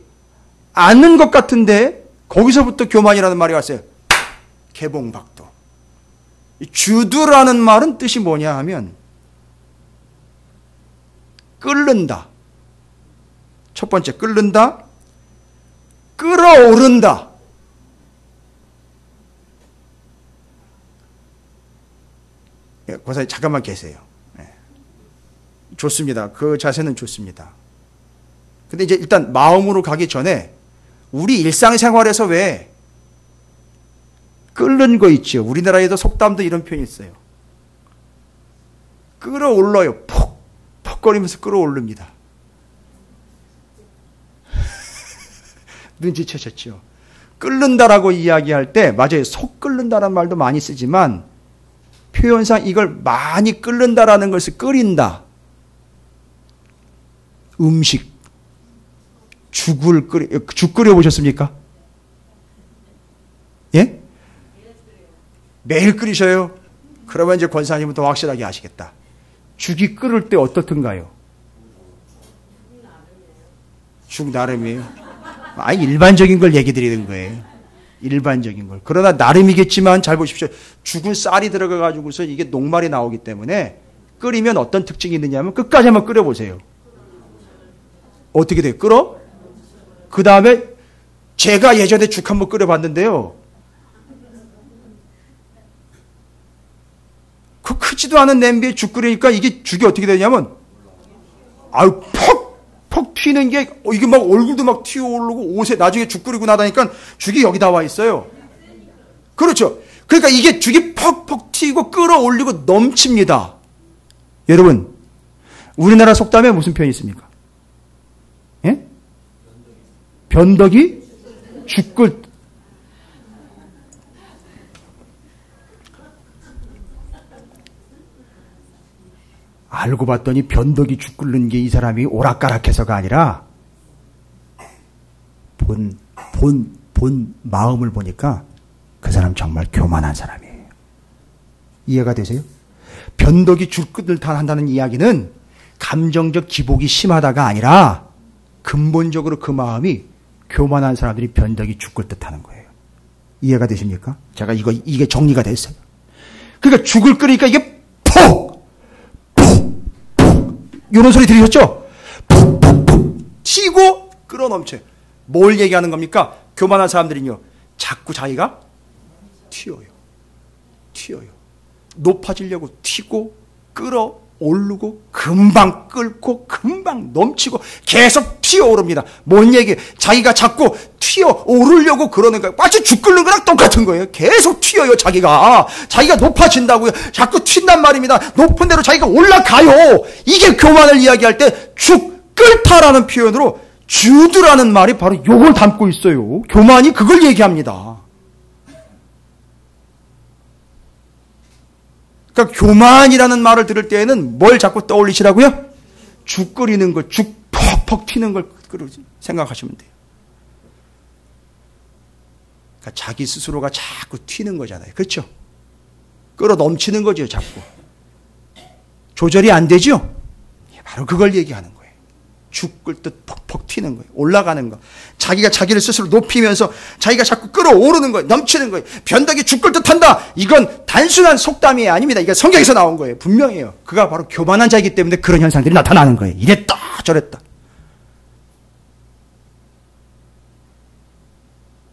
않는 것 같은데 거기서부터 교만이라는 말이 왔어요. 개봉박도. 주드라는 말은 뜻이 뭐냐 하면 끓는다. 첫 번째 끓는다. 끓어오른다. 권사님 잠깐만 계세요. 좋습니다. 그 자세는 좋습니다. 근데 이제 일단 마음으로 가기 전에 우리 일상생활에서 왜 끓는 거 있죠. 우리나라에도 속담도 이런 표현이 있어요. 끓어올라요. 퍽퍽거리면서 끓어오릅니다. 눈치채셨죠? 끓는다라고 이야기할 때 맞아요. 속 끓는다라는 말도 많이 쓰지만 표현상 이걸 많이 끓는다라는 것을 끓인다. 음식. 죽 끓여 보셨습니까? 예? 매일 끓이셔요? 그러면 이제 권사님은 더 확실하게 아시겠다. 죽이 끓을 때 어떻든가요? 죽 나름이에요. 아니, 일반적인 걸 얘기 드리는 거예요. 일반적인 걸. 그러나 나름이겠지만 잘 보십시오. 죽은 쌀이 들어가가지고서 이게 녹말이 나오기 때문에 끓이면 어떤 특징이 있느냐 하면 끝까지 한번 끓여보세요. 어떻게 돼요? 끓어? 그 다음에 제가 예전에 죽 한번 끓여봤는데요. 그 크지도 않은 냄비에 죽 끓이니까 이게 죽이 어떻게 되냐면 아유 퍽 튀는 게 이게 막 얼굴도 막 튀어오르고 옷에 나중에 죽 끓이고 나다니까 죽이 여기다 와 있어요. 그렇죠. 그러니까 이게 죽이 퍽퍽 튀고 끌어올리고 넘칩니다. 여러분, 우리나라 속담에 무슨 표현이 있습니까? 예? 변덕이 죽 끓. 알고 봤더니 변덕이 죽 끓는 게 이 사람이 오락가락해서가 아니라 본 마음을 보니까 그 사람 정말 교만한 사람이에요. 이해가 되세요? 변덕이 죽 끓을 듯 한다는 이야기는 감정적 기복이 심하다가 아니라 근본적으로 그 마음이 교만한 사람들이 변덕이 죽 끓을 듯 하는 거예요. 이해가 되십니까? 제가 이게 정리가 됐어요. 그러니까 죽을 끓이니까 이게 퍽! 이런 소리 들으셨죠? 푹푹푹 튀고 끌어넘쳐요. 뭘 얘기하는 겁니까? 교만한 사람들은요, 자꾸 자기가 튀어요. 높아지려고 튀고 끌어오르고 금방 끓고 금방 넘치고 계속 튀어오릅니다. 뭔 얘기? 자기가 자꾸 튀어오르려고 그러는 거예요. 마치 죽 끓는 거랑 똑같은 거예요. 계속 튀어요. 자기가 높아진다고요. 자꾸 튄단 말입니다. 높은 데로 자기가 올라가요. 이게 교만을 이야기할 때 죽 끓다라는 표현으로 주드라는 말이 바로 요걸 담고 있어요. 교만이 그걸 얘기합니다. 그러니까 교만이라는 말을 들을 때에는 뭘 자꾸 떠올리시라고요? 죽 끓이는 거, 죽 퍽퍽 튀는 걸 생각하시면 돼요. 그러니까 자기 스스로가 자꾸 튀는 거잖아요. 그렇죠? 끌어 넘치는 거죠, 자꾸. 조절이 안 되죠? 바로 그걸 얘기하는 거예요. 죽 끓듯 퍽퍽 튀는 거예요. 올라가는 거. 자기가 자기를 스스로 높이면서 자기가 자꾸 끌어오르는 거예요. 넘치는 거예요. 변덕이 죽 끓듯 한다. 이건 단순한 속담이 아닙니다. 이게 성경에서 나온 거예요. 분명해요. 그가 바로 교만한 자이기 때문에 그런 현상들이 나타나는 거예요. 이랬다 저랬다.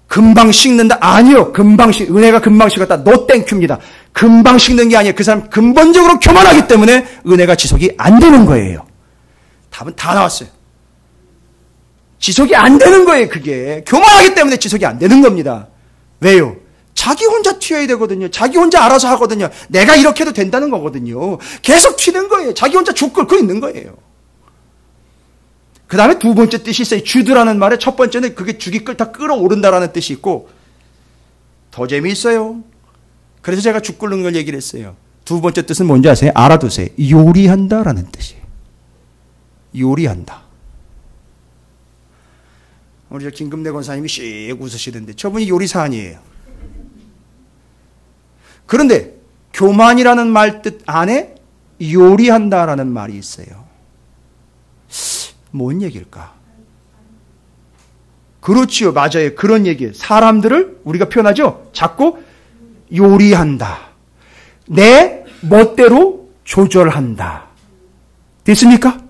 금방 식는다? 아니요. 은혜가 금방 식었다. 노 땡큐입니다. 금방 식는 게 아니에요. 그 사람 근본적으로 교만하기 때문에 은혜가 지속이 안 되는 거예요. 답은 다 나왔어요. 지속이 안 되는 거예요, 그게. 교만하기 때문에 지속이 안 되는 겁니다. 왜요? 자기 혼자 튀어야 되거든요. 자기 혼자 알아서 하거든요. 내가 이렇게 해도 된다는 거거든요. 계속 튀는 거예요. 자기 혼자 죽 끓고 있는 거예요. 그 다음에 두 번째 뜻이 있어요. 주드라는 말에 첫 번째는 그게 죽이 끓다 끌어오른다라는 뜻이 있고 더 재미있어요. 그래서 제가 죽 끓는 걸 얘기를 했어요. 두 번째 뜻은 뭔지 아세요? 알아두세요. 요리한다라는 뜻이에요. 요리한다. 우리 저 김금래 권사님이 씩 웃으시던데 저분이 요리사 아니에요. 그런데 교만이라는 말 뜻 안에 요리한다라는 말이 있어요. 뭔 얘기일까? 그렇지요. 맞아요. 그런 얘기예요. 사람들을 우리가 표현하죠. 자꾸 요리한다. 내 멋대로 조절한다. 됐습니까?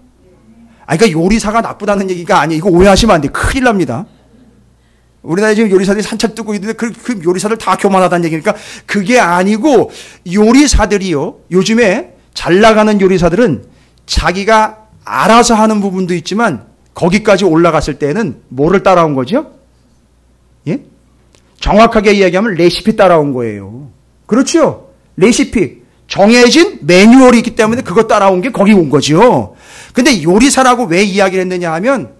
그러니까 요리사가 나쁘다는 얘기가 아니에요. 이거 오해하시면 안 돼요. 큰일 납니다. 우리나라에 지금 요리사들이 산책 뜨고 있는데 그 요리사들 다 교만하다는 얘기니까 그게 아니고 요리사들이요. 요즘에 잘 나가는 요리사들은 자기가 알아서 하는 부분도 있지만 거기까지 올라갔을 때는 뭐를 따라온 거죠? 예? 정확하게 이야기하면 레시피 따라온 거예요. 그렇죠? 레시피. 정해진 매뉴얼이 있기 때문에 그거 따라온 게 거기 온 거죠. 근데 요리사라고 왜 이야기를 했느냐 하면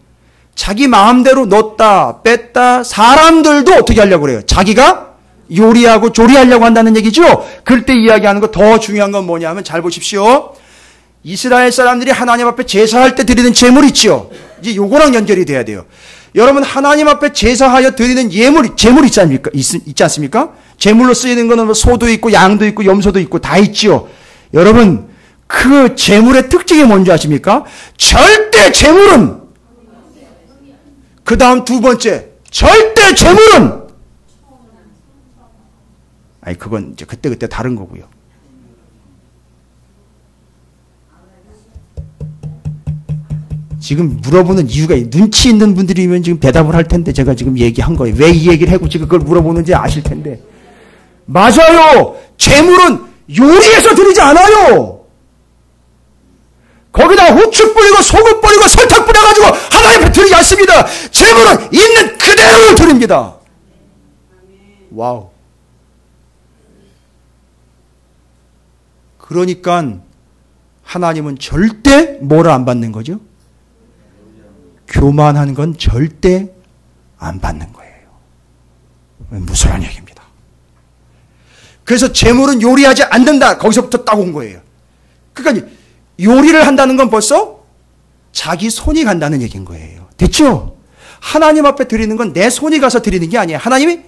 자기 마음대로 넣었다 뺐다 사람들도 어떻게 하려고 그래요? 자기가 요리하고 조리하려고 한다는 얘기죠. 그럴 때 이야기하는 거 더 중요한 건 뭐냐 하면 잘 보십시오. 이스라엘 사람들이 하나님 앞에 제사할 때 드리는 제물 있죠. 이제 요거랑 연결이 돼야 돼요. 여러분 하나님 앞에 제사하여 드리는 제물 있지 않습니까? 제물로 쓰이는 거는 소도 있고 양도 있고 염소도 있고 다 있죠. 여러분 그 제물의 특징이 뭔지 아십니까? 절대 제물은 그 다음 두 번째 절대 제물은 그건 이제 그때 다른 거고요. 지금 물어보는 이유가 눈치 있는 분들이면 지금 대답을 할 텐데 제가 지금 얘기한 거예요. 왜 이 얘기를 하고 지금 그걸 물어보는지 아실 텐데. 맞아요. 제물은 요리해서 드리지 않아요. 거기다 후추 뿌리고 소금 뿌리고 설탕 뿌려가지고 하나님 앞에 드리지 않습니다. 제물은 있는 그대로 드립니다. 와우. 그러니까 하나님은 절대 뭐를 안 받는 거죠? 교만한 건 절대 안 받는 거예요. 무서운 얘기입니다. 그래서 제물은 요리하지 않는다. 거기서부터 딱 온 거예요. 그러니까 요리를 한다는 건 벌써 자기 손이 간다는 얘기인 거예요. 됐죠? 하나님 앞에 드리는 건 내 손이 가서 드리는 게 아니에요. 하나님이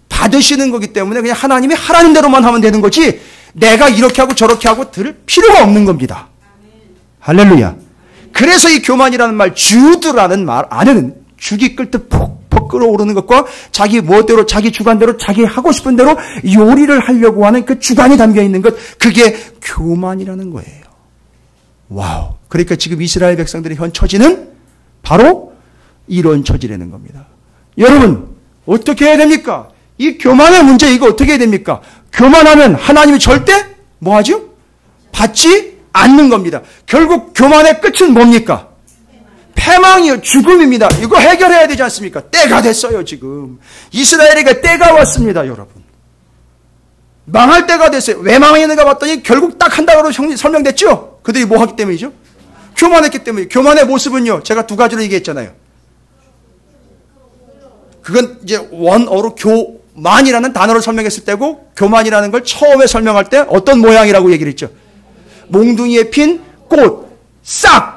받으시는 거기 때문에 그냥 하나님이 하라는 대로만 하면 되는 거지 내가 이렇게 하고 저렇게 하고 들을 필요가 없는 겁니다. 할렐루야. 그래서 이 교만이라는 말, 주드라는 말 안에는 죽이 끓듯 퍽퍽 끓어오르는 것과 자기 멋대로 자기 주관대로 자기 하고 싶은 대로 요리를 하려고 하는 그 주관이 담겨 있는 것, 그게 교만이라는 거예요. 와우. 그러니까 지금 이스라엘 백성들의 현 처지는 바로 이런 처지라는 겁니다. 여러분 어떻게 해야 됩니까? 이 교만의 문제 이거 어떻게 해야 됩니까? 교만하면 하나님이 절대 뭐 하죠? 받지 않는 겁니다. 결국 교만의 끝은 뭡니까? 패망이요. 죽음입니다. 이거 해결해야 되지 않습니까? 때가 됐어요, 지금. 이스라엘에게 때가 왔습니다, 여러분. 망할 때가 됐어요. 왜 망했는가 봤더니 결국 딱 한 단어로 설명됐죠? 그들이 뭐 하기 때문이죠? 교만했기 때문에. 교만의 모습은요, 제가 두 가지로 얘기했잖아요. 그건 이제 원어로 교만이라는 단어를 설명했을 때고, 교만이라는 걸 처음에 설명할 때 어떤 모양이라고 얘기를 했죠? 몽둥이에 핀 꽃, 싹!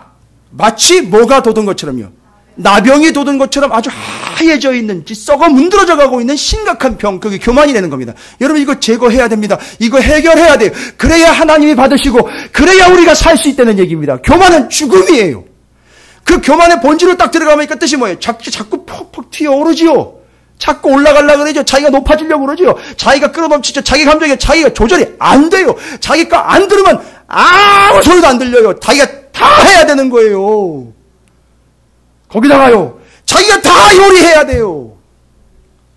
마치 뭐가 돋은 것처럼요. 나병이 돋은 것처럼 아주 하얘져 있는, 썩어 문드러져 가고 있는 심각한 병, 그게 교만이라는 겁니다. 여러분, 이거 제거해야 됩니다. 이거 해결해야 돼요. 그래야 하나님이 받으시고, 그래야 우리가 살 수 있다는 얘기입니다. 교만은 죽음이에요. 그 교만의 본질로 딱 들어가니까 뜻이 뭐예요? 자꾸 퍽퍽 튀어오르지요. 자꾸 올라가려고 그러죠. 자기가 높아지려고 그러죠. 자기가 끌어넘치죠. 자기 감정에 자기가 조절이 안 돼요. 자기가 안 들으면 아무 소리도 안 들려요. 자기가 다 해야 되는 거예요. 거기다가요, 자기가 다 요리해야 돼요.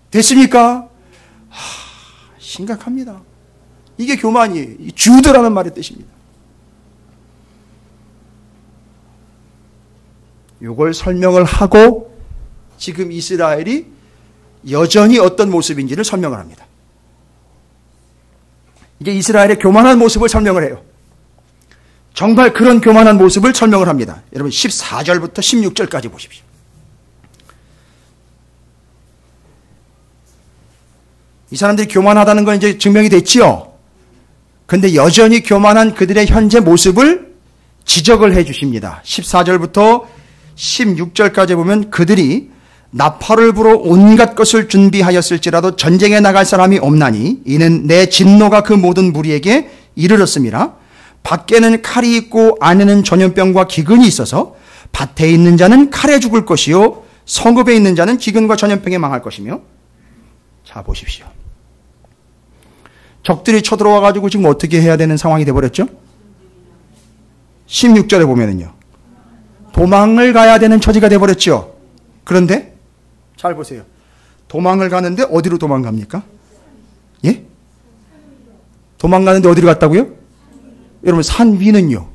됐습니까? 심각합니다. 이게 교만이에요. 주드라는 말의 뜻입니다. 이걸 설명을 하고 지금 이스라엘이 여전히 어떤 모습인지를 설명을 합니다. 이제 이스라엘의 교만한 모습을 설명을 해요. 정말 그런 교만한 모습을 설명을 합니다. 여러분 14절부터 16절까지 보십시오. 이 사람들이 교만하다는 건 이제 증명이 됐지요. 근데 여전히 교만한 그들의 현재 모습을 지적을 해 주십니다. 14절부터 16절까지 보면 그들이 나팔을 불어 온갖 것을 준비하였을지라도 전쟁에 나갈 사람이 없나니 이는 내 진노가 그 모든 무리에게 이르렀습니다. 밖에는 칼이 있고 안에는 전염병과 기근이 있어서 밭에 있는 자는 칼에 죽을 것이요 성읍에 있는 자는 기근과 전염병에 망할 것이며. 자 보십시오. 적들이 쳐들어와 가지고 지금 어떻게 해야 되는 상황이 되어버렸죠? 16절에 보면은요, 도망을 가야 되는 처지가 되어버렸죠. 그런데 잘 보세요. 도망을 가는데 어디로 도망갑니까? 예? 도망가는데 어디로 갔다고요? 여러분 산 위는요,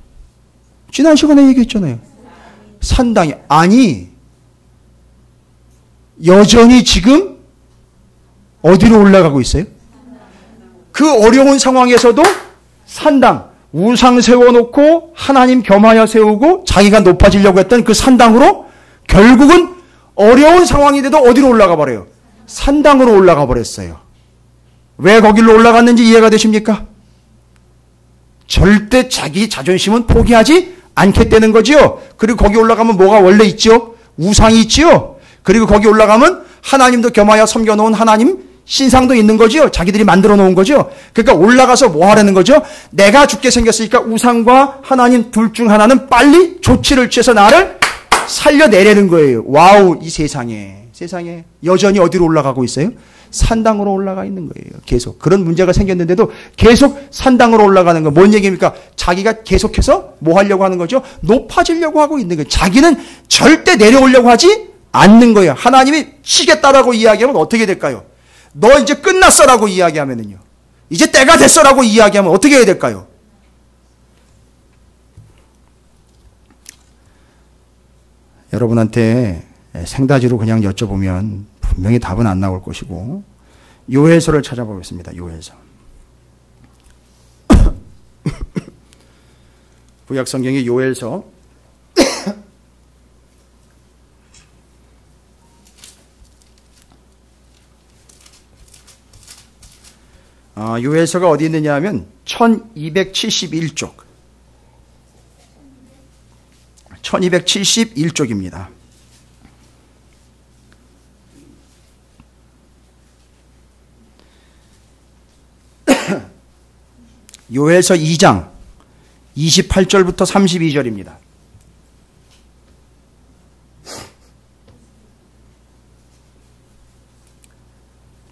지난 시간에 얘기했잖아요. 산당이 아니 여전히 지금 어디로 올라가고 있어요? 그 어려운 상황에서도 산당, 우상 세워놓고 하나님 겸하여 세우고 자기가 높아지려고 했던 그 산당으로 결국은 어려운 상황인데도 어디로 올라가 버려요? 산당으로 올라가 버렸어요. 왜 거기로 올라갔는지 이해가 되십니까? 절대 자기 자존심은 포기하지 않겠다는 거지요. 그리고 거기 올라가면 뭐가 원래 있죠? 우상이 있지요. 그리고 거기 올라가면 하나님도 겸하여 섬겨놓은 하나님 신상도 있는 거죠. 자기들이 만들어 놓은 거죠. 그러니까 올라가서 뭐 하라는 거죠? 내가 죽게 생겼으니까 우상과 하나님 둘 중 하나는 빨리 조치를 취해서 나를 살려내려는 거예요. 와우, 이 세상에 여전히 어디로 올라가고 있어요? 산당으로 올라가 있는 거예요. 계속 그런 문제가 생겼는데도 계속 산당으로 올라가는 거. 뭔 얘기입니까? 자기가 계속해서 뭐 하려고 하는 거죠? 높아지려고 하고 있는 거예요. 자기는 절대 내려오려고 하지 않는 거예요. 하나님이 치겠다라고 이야기하면 어떻게 될까요? 너 이제 끝났어라고 이야기하면은요, 이제 때가 됐어라고 이야기하면 어떻게 해야 될까요? 여러분한테 생다지로 그냥 여쭤보면 분명히 답은 안 나올 것이고, 요엘서를 찾아보겠습니다. 요엘서. 구약성경의 요엘서 요엘서가 어디 있느냐 하면 1271쪽 1271쪽입니다. 요엘서 2장 28절부터 32절입니다.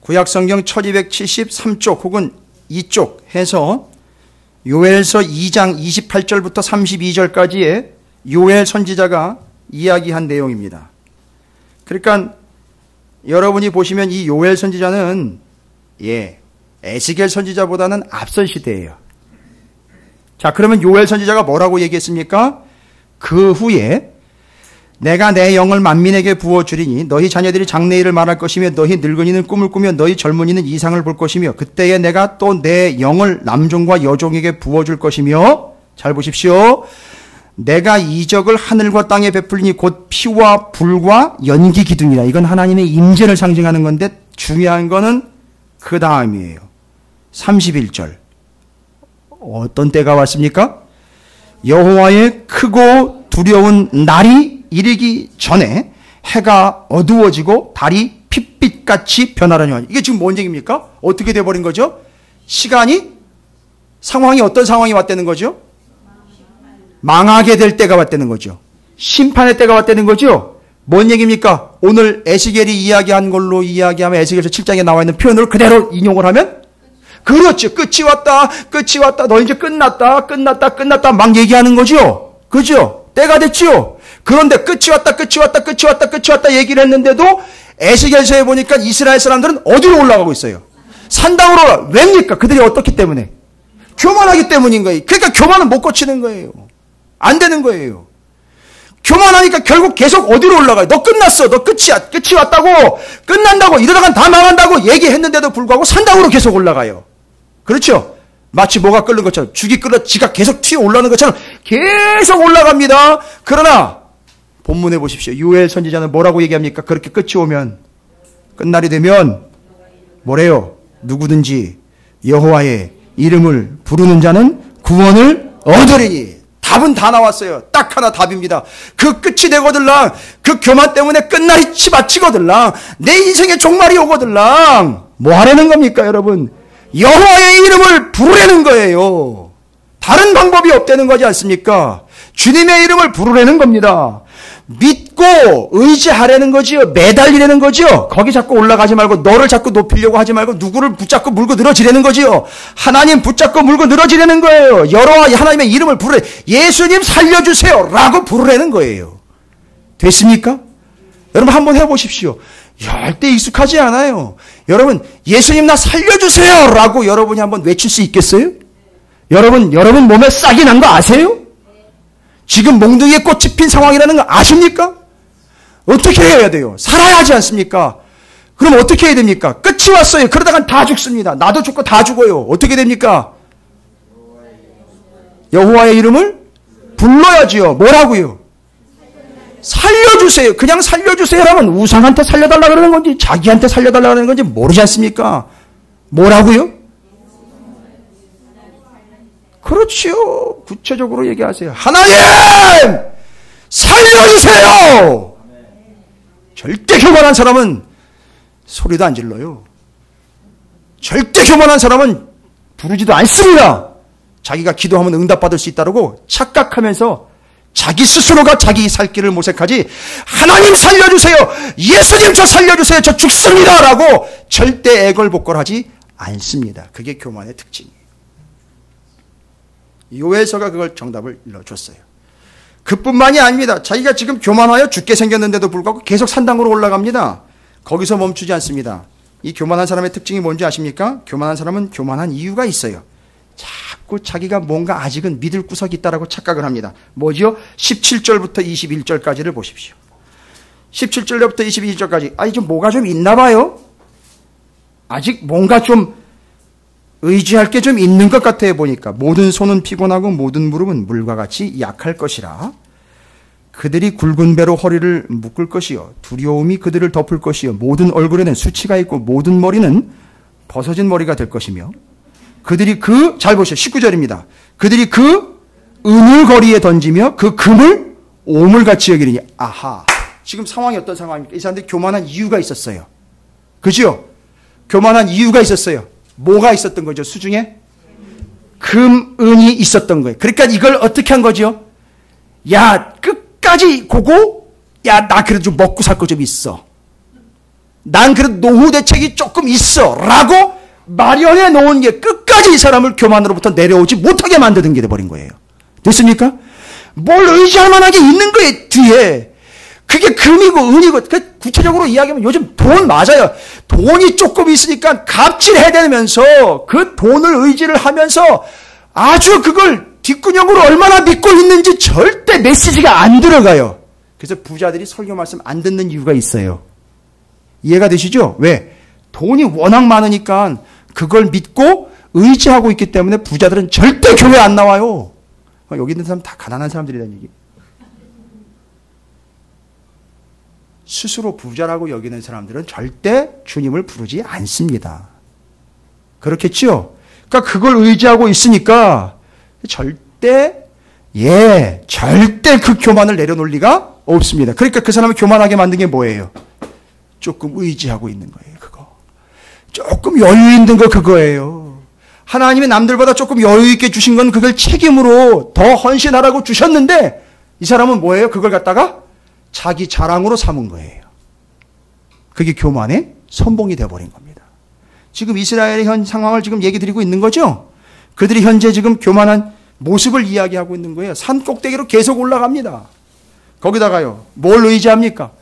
구약성경 1273쪽 혹은 이쪽 해서 요엘서 2장 28절부터 32절까지의 요엘 선지자가 이야기한 내용입니다. 그러니까 여러분이 보시면 이 요엘 선지자는 에스겔 선지자보다는 앞선 시대예요. 자, 그러면 요엘 선지자가 뭐라고 얘기했습니까? 그 후에 내가 내 영을 만민에게 부어주리니 너희 자녀들이 장래일을 말할 것이며 너희 늙은이는 꿈을 꾸며 너희 젊은이는 이상을 볼 것이며 그때에 내가 또 내 영을 남종과 여종에게 부어줄 것이며 잘 보십시오. 내가 이적을 하늘과 땅에 베풀리니 곧 피와 불과 연기 기둥이라. 이건 하나님의 임재를 상징하는 건데 중요한 거는 그 다음이에요. 31절. 어떤 때가 왔습니까? 여호와의 크고 두려운 날이 이르기 전에 해가 어두워지고 달이 핏빛같이 변하려니와. 이게 지금 뭔 얘기입니까? 어떻게 돼버린 거죠? 상황이 어떤 상황이 왔다는 거죠? 망하게 될 때가 왔다는 거죠. 심판의 때가 왔다는 거죠. 뭔 얘기입니까? 오늘 에스겔이 이야기한 걸로 이야기하면 에스겔서 7장에 나와 있는 표현을 그대로 인용을 하면 그렇죠. 끝이 왔다. 끝이 왔다. 너 이제 끝났다. 끝났다. 끝났다. 막 얘기하는 거죠. 그죠? 때가 됐죠. 그런데 끝이 왔다. 끝이 왔다. 끝이 왔다. 끝이 왔다 얘기를 했는데도 에스겔서에 보니까 이스라엘 사람들은 어디로 올라가고 있어요? 산당으로 올라가. 왜입니까? 그들이 어떻기 때문에? 교만하기 때문인 거예요. 그러니까 교만은 못 고치는 거예요. 안 되는 거예요. 교만하니까 결국 계속 어디로 올라가요? 너 끝났어. 너 끝이야. 끝이 왔다고. 끝난다고. 이러다간 다 망한다고 얘기했는데도 불구하고 산당으로 계속 올라가요. 그렇죠? 마치 뭐가 끓는 것처럼 죽이 끓어 지가 계속 튀어 올라오는 것처럼 계속 올라갑니다. 그러나 본문에 보십시오. 요엘 선지자는 뭐라고 얘기합니까? 그렇게 끝이 오면 끝날이 되면 뭐래요? 누구든지 여호와의 이름을 부르는 자는 구원을 얻으리니. 답은 다 나왔어요. 딱 하나 답입니다. 그 끝이 되거들랑 그 교만 때문에 끝날이 치받치거들랑 내 인생의 종말이 오거들랑 뭐 하라는 겁니까 여러분? 여호와의 이름을 부르라는 거예요. 다른 방법이 없다는 거지 않습니까? 주님의 이름을 부르라는 겁니다. 믿고 의지하라는 거지요. 매달리라는 거지요. 거기 자꾸 올라가지 말고 너를 자꾸 높이려고 하지 말고 누구를 붙잡고 물고 늘어지라는 거지요. 하나님 붙잡고 물고 늘어지라는 거예요. 여호와 하나님의 이름을 부르래. 예수님 살려주세요 라고 부르라는 거예요. 됐습니까? 여러분 한번 해보십시오. 절대 익숙하지 않아요. 여러분 예수님 나 살려주세요 라고 여러분이 한번 외칠 수 있겠어요? 여러분 몸에 싹이 난 거 아세요? 지금 몽둥이에 꽃이 핀 상황이라는 거 아십니까? 어떻게 해야 돼요? 살아야 하지 않습니까? 그럼 어떻게 해야 됩니까? 끝이 왔어요. 그러다간 다 죽습니다. 나도 죽고 다 죽어요. 어떻게 됩니까? 여호와의 이름을 불러야지요. 뭐라고요? 살려주세요. 그냥 살려주세요라면 우상한테 살려달라 그러는 건지 자기한테 살려달라 그러는 건지 모르지 않습니까? 뭐라고요? 그렇지요. 구체적으로 얘기하세요. 하나님! 살려주세요! 절대 교만한 사람은 소리도 안 질러요. 절대 교만한 사람은 부르지도 않습니다. 자기가 기도하면 응답받을 수 있다고 착각하면서 자기 스스로가 자기 살 길을 모색하지 하나님 살려주세요. 예수님 저 살려주세요. 저 죽습니다. 라고 절대 애걸복걸하지 않습니다. 그게 교만의 특징이에요. 요엘서가 그걸 정답을 일러줬어요. 그뿐만이 아닙니다. 자기가 지금 교만하여 죽게 생겼는데도 불구하고 계속 산당으로 올라갑니다. 거기서 멈추지 않습니다. 이 교만한 사람의 특징이 뭔지 아십니까? 교만한 사람은 교만한 이유가 있어요. 자꾸 자기가 뭔가 아직은 믿을 구석이 있다라고 착각을 합니다. 뭐죠? 17절부터 21절까지를 보십시오. 17절부터 22절까지 아니 좀 뭐가 좀 있나 봐요. 아직 뭔가 좀 의지할 게 좀 있는 것 같아 보니까 모든 손은 피곤하고 모든 무릎은 물과 같이 약할 것이라. 그들이 굵은 배로 허리를 묶을 것이요 두려움이 그들을 덮을 것이요 모든 얼굴에는 수치가 있고 모든 머리는 벗어진 머리가 될 것이며 그들이 잘 보시죠. 19절입니다. 그들이 그 은을 거리에 던지며 그 금을 오물같이 여기리니. 아하. 지금 상황이 어떤 상황입니까? 이 사람들이 교만한 이유가 있었어요. 그죠? 교만한 이유가 있었어요. 뭐가 있었던 거죠? 수중에? 금, 은이 있었던 거예요. 그러니까 이걸 어떻게 한 거죠? 야, 끝까지 고고? 야, 나 그래도 좀 먹고 살 거 좀 있어. 난 그래도 노후 대책이 조금 있어. 라고 마련해 놓은 게 끝까지 이 사람을 교만으로부터 내려오지 못하게 만드는 게 돼버린 거예요. 됐습니까? 뭘 의지할 만한 게 있는 거예요, 뒤에. 그게 금이고 은이고, 구체적으로 이야기하면 요즘 돈 맞아요. 돈이 조금 있으니까 갑질해대면서 그 돈을 의지를 하면서 아주 그걸 뒷구녕으로 얼마나 믿고 있는지 절대 메시지가 안 들어가요. 그래서 부자들이 설교 말씀 안 듣는 이유가 있어요. 이해가 되시죠? 왜? 돈이 워낙 많으니까 그걸 믿고 의지하고 있기 때문에 부자들은 절대 교회 안 나와요. 여기 있는 사람 다 가난한 사람들이라는 얘기. 스스로 부자라고 여기는 사람들은 절대 주님을 부르지 않습니다. 그렇겠죠? 그러니까 그걸 의지하고 있으니까 절대 그 교만을 내려놓을 리가 없습니다. 그러니까 그 사람을 교만하게 만든 게 뭐예요? 조금 의지하고 있는 거예요. 그거. 조금 여유 있는 거 그거예요. 하나님이 남들보다 조금 여유 있게 주신 건 그걸 책임으로 더 헌신하라고 주셨는데 이 사람은 뭐예요? 그걸 갖다가 자기 자랑으로 삼은 거예요. 그게 교만의 선봉이 되어버린 겁니다. 지금 이스라엘의 현 상황을 지금 얘기 드리고 있는 거죠? 그들이 현재 지금 교만한 모습을 이야기하고 있는 거예요. 산 꼭대기로 계속 올라갑니다. 거기다가요, 뭘 의지합니까?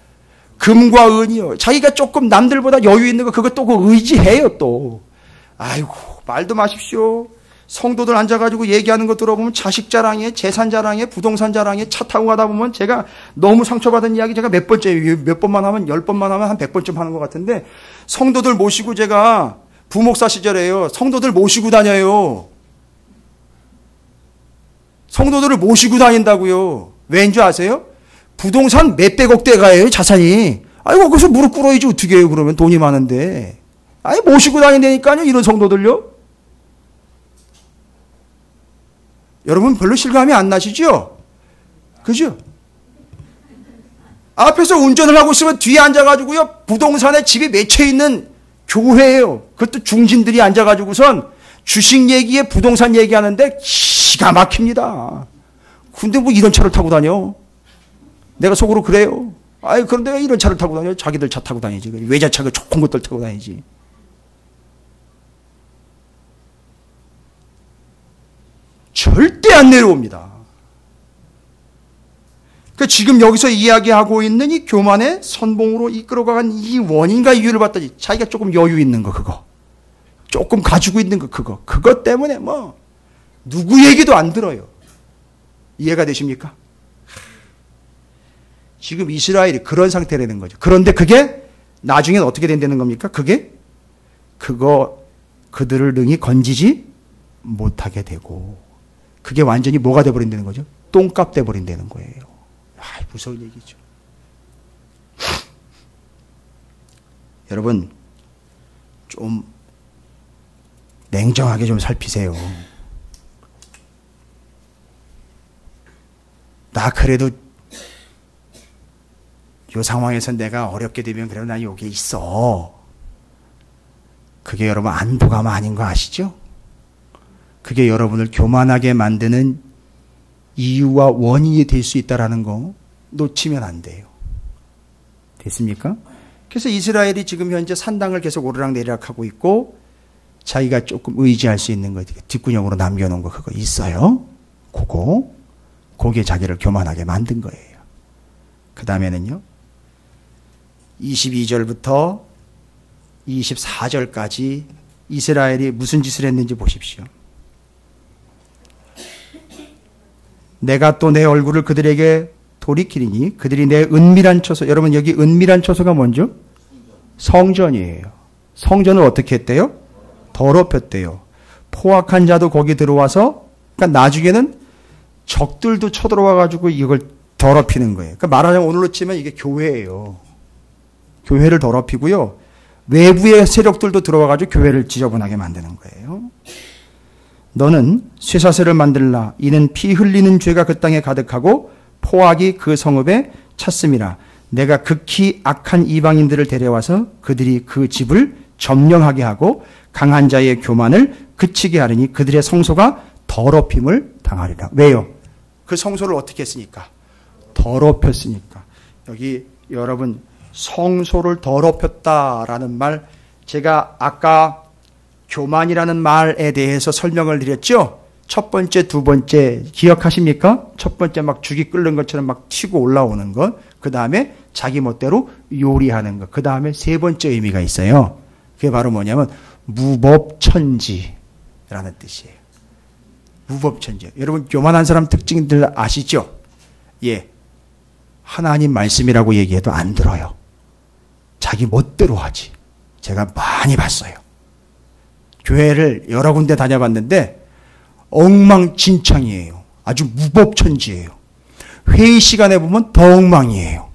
금과 은이요. 자기가 조금 남들보다 여유 있는 거 그것도 그 의지해요 또. 아이고 말도 마십시오. 성도들 앉아가지고 얘기하는 거 들어보면 자식 자랑에 재산 자랑에 부동산 자랑에 차 타고 가다 보면 제가 너무 상처받은 이야기 제가 몇 번만 하면 10번만 하면 한 100번쯤 하는 것 같은데 성도들 모시고 제가 부목사 시절에요. 성도들 모시고 다녀요. 성도들을 모시고 다닌다고요. 왜인 줄 아세요? 부동산 몇백억대 가요, 자산이. 아이고, 거기서 무릎 꿇어야지 어떻게 해요, 그러면 돈이 많은데. 아니, 모시고 다닌다니까요, 이런 성도들요. 여러분 별로 실감이 안 나시죠? 그죠? 앞에서 운전을 하고 있으면 뒤에 앉아가지고요, 부동산에 집이 맺혀 있는 교회예요. 그것도 중진들이 앉아가지고선 주식 얘기에 부동산 얘기하는데 기가 막힙니다. 근데 뭐 이런 차를 타고 다녀? 내가 속으로 그래요. 아이, 그런데 왜 이런 차를 타고 다녀? 자기들 차 타고 다니지. 외제차 그 좋은 것들 타고 다니지. 절대 안 내려옵니다. 그러니까 지금 여기서 이야기하고 있는 이 교만의 선봉으로 이끌어간 이 원인과 이유를 봤더니 자기가 조금 여유 있는 거 그거. 조금 가지고 있는 거 그거. 그것 때문에 뭐 누구 얘기도 안 들어요. 이해가 되십니까? 지금 이스라엘이 그런 상태라는 거죠. 그런데 그게 나중엔 어떻게 된다는 겁니까? 그들을 능히 건지지 못하게 되고 그게 완전히 뭐가 돼버린다는 거죠? 똥값 돼버린다는 거예요. 무서운 얘기죠. 여러분 좀 냉정하게 좀 살피세요. 나 그래도 이 상황에서 내가 어렵게 되면 그래도 나 여기 있어. 그게 여러분 안도감 아닌 거 아시죠? 그게 여러분을 교만하게 만드는 이유와 원인이 될 수 있다는 거 놓치면 안 돼요. 됐습니까? 그래서 이스라엘이 지금 현재 산당을 계속 오르락내리락하고 있고 자기가 조금 의지할 수 있는 거 뒷구녕으로 남겨놓은 거 그거 있어요. 그게 자기를 교만하게 만든 거예요. 그 다음에는요. 22절부터 24절까지 이스라엘이 무슨 짓을 했는지 보십시오. 내가 또 내 얼굴을 그들에게 돌이키리니 그들이 내 은밀한 처소. 여러분 여기 은밀한 처소가 뭔죠? 성전이에요. 성전을 어떻게 했대요? 더럽혔대요. 포악한 자도 거기 들어와서 그러니까 나중에는 적들도 쳐들어와 가지고 이걸 더럽히는 거예요. 그러니까 말하자면 오늘로 치면 이게 교회예요. 교회를 더럽히고요. 외부의 세력들도 들어와 가지고 교회를 지저분하게 만드는 거예요. 너는 쇠사슬을 만들라. 이는 피 흘리는 죄가 그 땅에 가득하고 포악이 그 성읍에 찼음이라. 내가 극히 악한 이방인들을 데려와서 그들이 그 집을 점령하게 하고 강한 자의 교만을 그치게 하리니 그들의 성소가 더럽힘을 당하리라. 왜요? 그 성소를 어떻게 했으니까? 더럽혔으니까. 여기 여러분 성소를 더럽혔다라는 말 제가 아까 교만이라는 말에 대해서 설명을 드렸죠? 첫 번째, 두 번째 기억하십니까? 첫 번째 막 죽이 끓는 것처럼 막 튀고 올라오는 것. 그 다음에 자기 멋대로 요리하는 것. 그 다음에 세 번째 의미가 있어요. 그게 바로 뭐냐면 무법천지라는 뜻이에요. 무법천지. 여러분 교만한 사람 특징들 아시죠? 예, 하나님 말씀이라고 얘기해도 안 들어요. 자기 멋대로 하지. 제가 많이 봤어요. 교회를 여러 군데 다녀봤는데 엉망진창이에요. 아주 무법천지예요. 회의 시간에 보면 더 엉망이에요.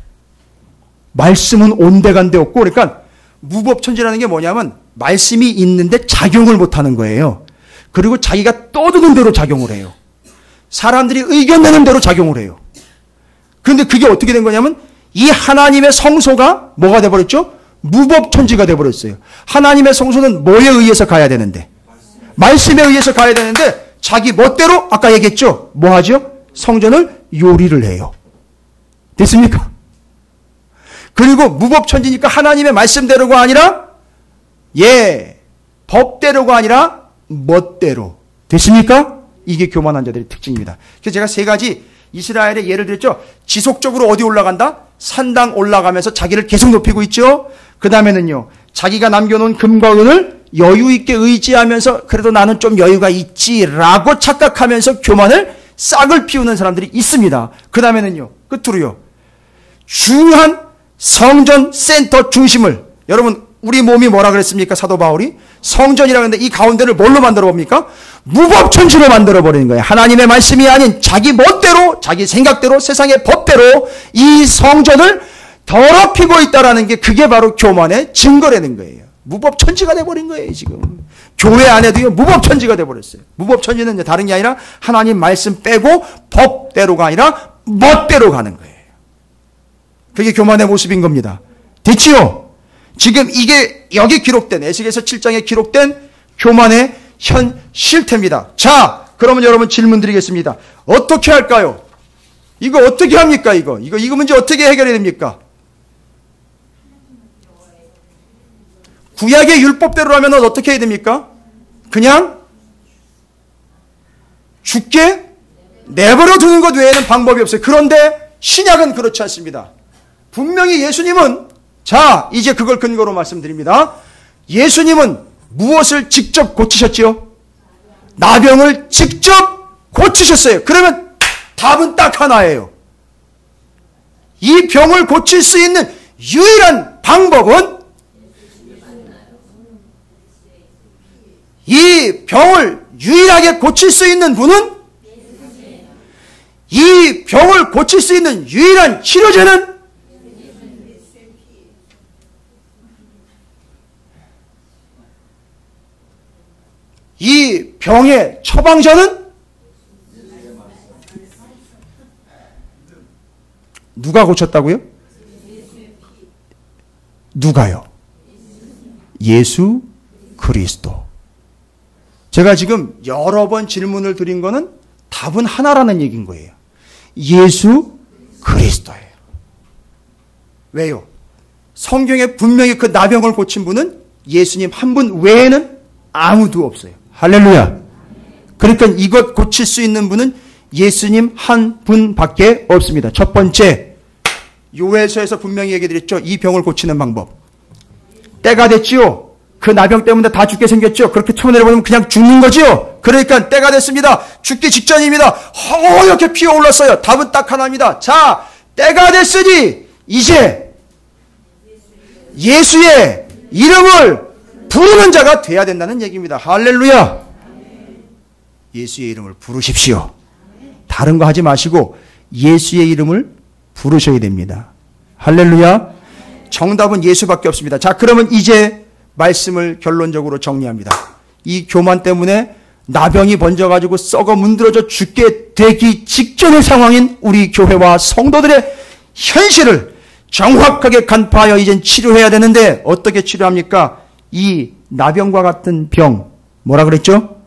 말씀은 온데간데 없고, 그러니까 무법천지라는 게 뭐냐면 말씀이 있는데 작용을 못하는 거예요. 그리고 자기가 떠드는 대로 작용을 해요. 사람들이 의견 내는 대로 작용을 해요. 그런데 그게 어떻게 된 거냐면 이 하나님의 성소가 뭐가 돼버렸죠? 무법천지가 돼버렸어요. 하나님의 성소는 뭐에 의해서 가야 되는데? 말씀에 의해서 가야 되는데 자기 멋대로 아까 얘기했죠? 뭐 하죠? 성전을 요리를 해요. 됐습니까? 그리고 무법천지니까 하나님의 말씀대로가 아니라 법대로가 아니라 멋대로. 됐습니까? 이게 교만한 자들의 특징입니다. 그래서 제가 세 가지 이스라엘의 예를 들었죠. 지속적으로 어디 올라간다? 산당 올라가면서 자기를 계속 높이고 있죠. 그 다음에는요, 자기가 남겨놓은 금과 은을 여유 있게 의지하면서 그래도 나는 좀 여유가 있지라고 착각하면서 교만을 싹을 피우는 사람들이 있습니다. 그 다음에는요, 끝으로요, 중요한 성전 센터 중심을, 여러분 우리 몸이 뭐라 그랬습니까? 사도 바울이 성전이라 그랬는데 이 가운데를 뭘로 만들어 봅니까? 무법천지로 만들어 버리는 거예요. 하나님의 말씀이 아닌 자기 멋대로, 자기 생각대로, 세상의 법대로 이 성전을 더럽히고 있다라는 게 그게 바로 교만의 증거라는 거예요. 무법천지가 돼버린 거예요. 지금 교회 안에도요 무법천지가 돼버렸어요. 무법천지는 다른 게 아니라 하나님 말씀 빼고 법대로가 아니라 멋대로 가는 거예요. 그게 교만의 모습인 겁니다. 됐지요? 지금 이게 여기 기록된 에스겔서 7장에 기록된 교만의 현 실태입니다. 자, 그러면 여러분 질문 드리겠습니다. 어떻게 할까요? 이거 어떻게 합니까? 이거 문제 어떻게 해결해야 됩니까? 구약의 율법대로라면 어떻게 해야 됩니까? 그냥 죽게 내버려 두는 것 외에는 방법이 없어요. 그런데 신약은 그렇지 않습니다. 분명히 예수님은, 자, 이제 그걸 근거로 말씀드립니다. 예수님은 무엇을 직접 고치셨지요? 나병을 직접 고치셨어요. 그러면 답은 딱 하나예요. 이 병을 고칠 수 있는 유일한 방법은 이 병을 유일하게 고칠 수 있는 분은, 이 병을 고칠 수 있는 유일한 치료제는 이 병의 처방전은 누가 고쳤다고요? 누가요? 예수 그리스도. 제가 지금 여러 번 질문을 드린 거는 답은 하나라는 얘기인 거예요. 예수 그리스도예요. 왜요? 성경에 분명히 그 나병을 고친 분은 예수님 한 분 외에는 아무도 없어요. 할렐루야. 그러니까 이것 고칠 수 있는 분은 예수님 한 분밖에 없습니다. 첫 번째, 요엘서에서 분명히 얘기드렸죠. 이 병을 고치는 방법. 때가 됐지요. 그 나병 때문에 다 죽게 생겼죠. 그렇게 쳐내려버리면 그냥 죽는 거지요. 그러니까 때가 됐습니다. 죽기 직전입니다. 허옇게 피어올랐어요. 답은 딱 하나입니다. 자, 때가 됐으니 이제 예수의 이름을 부르는 자가 돼야 된다는 얘기입니다. 할렐루야. 예수의 이름을 부르십시오. 다른 거 하지 마시고 예수의 이름을 부르셔야 됩니다. 할렐루야. 정답은 예수밖에 없습니다. 자, 그러면 이제 말씀을 결론적으로 정리합니다. 이 교만 때문에 나병이 번져가지고 썩어 문드러져 죽게 되기 직전의 상황인 우리 교회와 성도들의 현실을 정확하게 간파하여 이젠 치료해야 되는데 어떻게 치료합니까? 이 나병과 같은 병, 뭐라 그랬죠?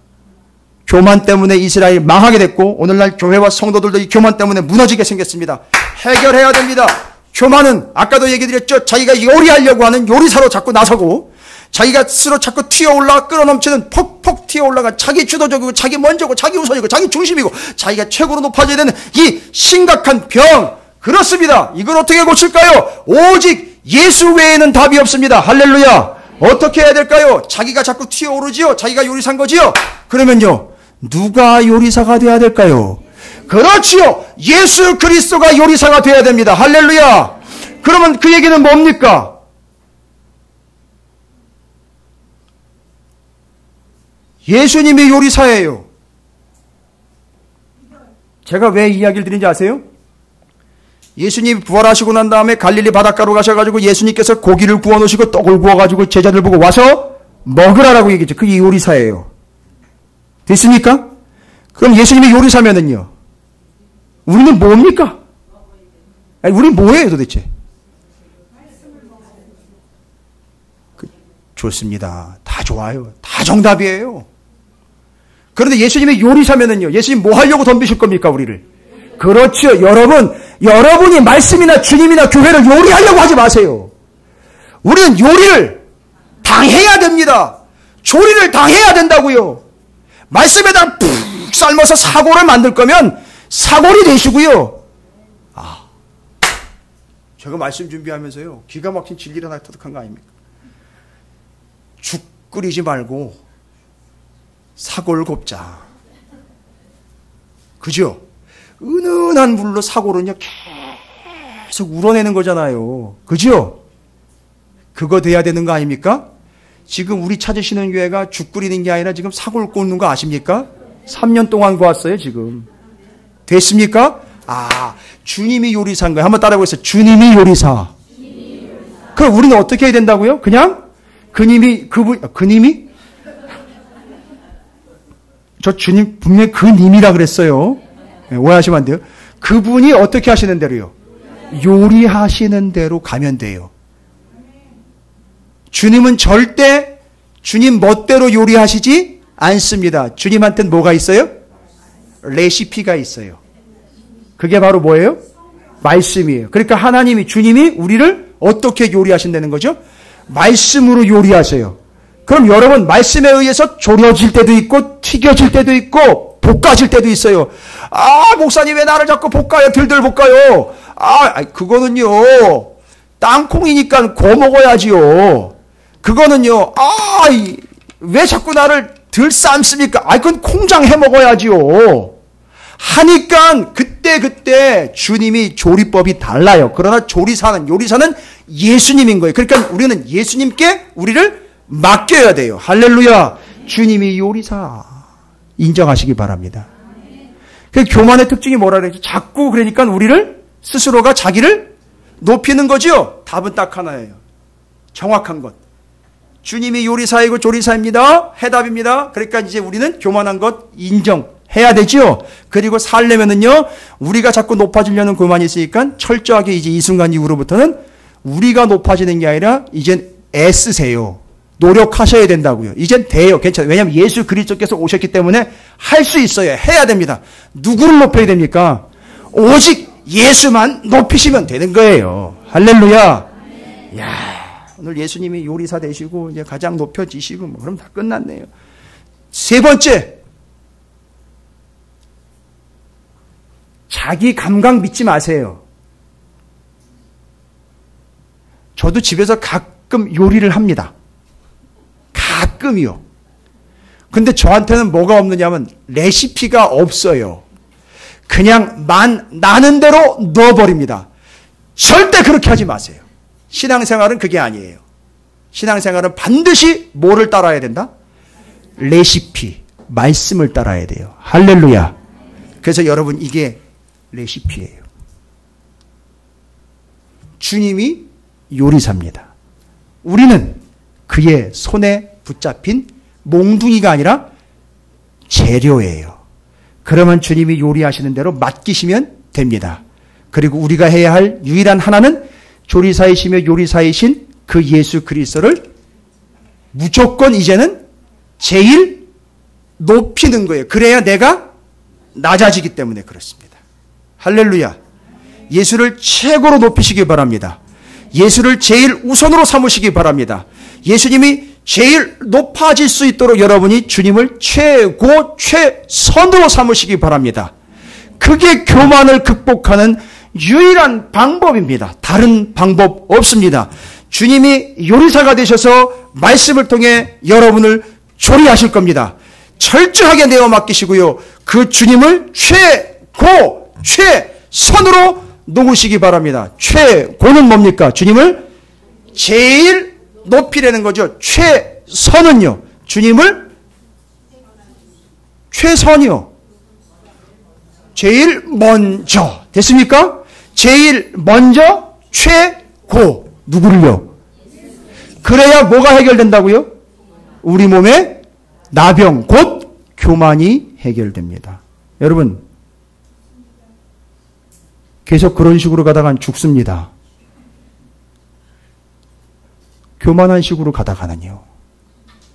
교만 때문에 이스라엘 망하게 됐고 오늘날 교회와 성도들도 이 교만 때문에 무너지게 생겼습니다. 해결해야 됩니다. 교만은 아까도 얘기 드렸죠. 자기가 요리하려고 하는 요리사로 자꾸 나서고 자기가 스스로 자꾸 튀어올라 끌어넘치는 폭폭 튀어올라가 자기 주도적이고 자기 먼저고 자기 우선이고 자기 중심이고 자기가 최고로 높아져야 되는 이 심각한 병, 그렇습니다. 이걸 어떻게 고칠까요? 오직 예수 외에는 답이 없습니다. 할렐루야. 어떻게 해야 될까요? 자기가 자꾸 튀어오르지요. 자기가 요리사인 거지요. 그러면요, 누가 요리사가 되어야 될까요? 그렇지요. 예수 그리스도가 요리사가 되어야 됩니다. 할렐루야. 그러면 그 얘기는 뭡니까? 예수님이 요리사예요. 제가 왜 이야기를 드린지 아세요? 예수님이 부활하시고 난 다음에 갈릴리 바닷가로 가셔가지고 예수님께서 고기를 구워 놓으시고 떡을 구워가지고 제자들 보고 와서 먹으라라고 얘기했죠. 그게 요리사예요. 됐습니까? 그럼 예수님이 요리사면은요, 우리는 뭡니까? 아니, 우리 뭐예요 도대체? 좋습니다. 다 좋아요. 다 정답이에요. 그런데 예수님이 요리사면은요, 예수님 뭐 하려고 덤비실 겁니까, 우리를? 그렇죠. 여러분이 말씀이나 주님이나 교회를 요리하려고 하지 마세요. 우리는 요리를 당해야 됩니다. 조리를 당해야 된다고요. 말씀에다 푹 삶아서 사골을 만들 거면 사골이 되시고요. 제가 말씀 준비하면서요, 기가 막힌 진리를 하나 터득한 거 아닙니까? 죽 끓이지 말고 사골 곱자. 그죠? 은은한 물로 사골은요, 계속 우러내는 거잖아요. 그죠? 그거 돼야 되는 거 아닙니까? 지금 우리 찾으시는 교회가 죽 끓이는 게 아니라 지금 사골 꽂는 거 아십니까? 3년 동안 구웠어요, 지금. 됐습니까? 주님이 요리사인 거예요. 한번 따라해보세요. 주님이 요리사. 그럼 우리는 어떻게 해야 된다고요? 그냥? 그님이? 저 주님 분명히 그님이라 그랬어요. 네, 오해하시면 안 돼요. 그분이 어떻게 하시는 대로요? 요리하시는 대로 가면 돼요. 주님은 절대 주님 멋대로 요리하시지 않습니다. 주님한테는 뭐가 있어요? 레시피가 있어요. 그게 바로 뭐예요? 말씀이에요. 그러니까 하나님이, 주님이 우리를 어떻게 요리하신다는 거죠? 말씀으로 요리하세요. 그럼 여러분, 말씀에 의해서 졸여질 때도 있고 튀겨질 때도 있고 볶아질 때도 있어요. 목사님 왜 나를 자꾸 볶아요? 들들 볶아요. 그거는요, 땅콩이니까 구워 먹어야지요. 그거는요, 왜 자꾸 나를 들 삶습니까? 그건 콩장 해 먹어야지요. 하니까 그때 주님이 조리법이 달라요. 그러나 요리사는 예수님인 거예요. 그러니까 우리는 예수님께 우리를 맡겨야 돼요. 할렐루야. 주님이 요리사 인정하시기 바랍니다. 그 교만의 특징이 뭐라 그러죠? 자꾸 그러니까 우리를 스스로가 자기를 높이는 거죠. 답은 딱 하나예요. 정확한 것. 주님이 요리사이고 조리사입니다. 해답입니다. 그러니까 이제 우리는 교만한 것 인정해야 되죠. 그리고 살려면은요, 우리가 자꾸 높아지려는 교만이 있으니까 철저하게 이제 이 순간 이후로부터는 우리가 높아지는 게 아니라 이젠 애쓰세요. 노력하셔야 된다고요. 이젠 돼요. 괜찮아요. 왜냐하면 예수 그리스도께서 오셨기 때문에 할 수 있어요. 해야 됩니다. 누구를 높여야 됩니까? 오직 예수만 높이시면 되는 거예요. 할렐루야. 오늘 예수님이 요리사 되시고 이제 가장 높여지시고 그럼 다 끝났네요. 세 번째, 자기 감각 믿지 마세요. 저도 집에서 가끔 요리를 합니다. 가끔이요. 근데 저한테는 뭐가 없느냐면 레시피가 없어요. 그냥 나는 대로 넣어버립니다. 절대 그렇게 하지 마세요. 신앙생활은 그게 아니에요. 신앙생활은 반드시 뭐를 따라야 된다? 레시피, 말씀을 따라야 돼요. 할렐루야. 그래서 여러분, 이게 레시피예요. 주님이 요리사입니다. 우리는 그의 손에 붙잡힌 몽둥이가 아니라 재료예요. 그러면 주님이 요리하시는 대로 맡기시면 됩니다. 그리고 우리가 해야 할 유일한 하나는 조리사이시며 요리사이신 그 예수 그리스도를 무조건 이제는 제일 높이는 거예요. 그래야 내가 낮아지기 때문에 그렇습니다. 할렐루야. 예수를 최고로 높이시기 바랍니다. 예수를 제일 우선으로 삼으시기 바랍니다. 예수님이 제일 높아질 수 있도록 여러분이 주님을 최선으로 삼으시기 바랍니다. 그게 교만을 극복하는 유일한 방법입니다. 다른 방법 없습니다. 주님이 요리사가 되셔서 말씀을 통해 여러분을 조리하실 겁니다. 철저하게 내어 맡기시고요. 그 주님을 최선으로 놓으시기 바랍니다. 최고는 뭡니까? 주님을 제일 높이라는 거죠. 최선은요. 주님을 최선이요. 제일 먼저. 됐습니까? 제일 먼저 최고. 누구를요? 그래야 뭐가 해결된다고요? 우리 몸의 나병, 곧 교만이 해결됩니다. 여러분, 계속 그런 식으로 가다간 죽습니다. 교만한 식으로 가다가는요.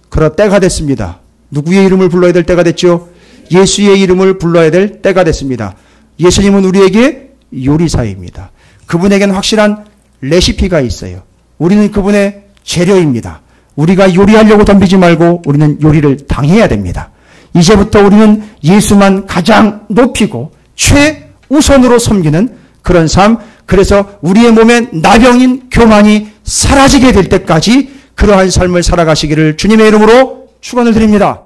그러나 때가 됐습니다. 누구의 이름을 불러야 될 때가 됐죠? 예수의 이름을 불러야 될 때가 됐습니다. 예수님은 우리에게 요리사입니다. 그분에게는 확실한 레시피가 있어요. 우리는 그분의 재료입니다. 우리가 요리하려고 덤비지 말고 우리는 요리를 당해야 됩니다. 이제부터 우리는 예수만 가장 높이고 최우선으로 섬기는 그런 삶, 그래서 우리의 몸에 나병인 교만이 사라지게 될 때까지 그러한 삶을 살아가시기를 주님의 이름으로 축원을 드립니다.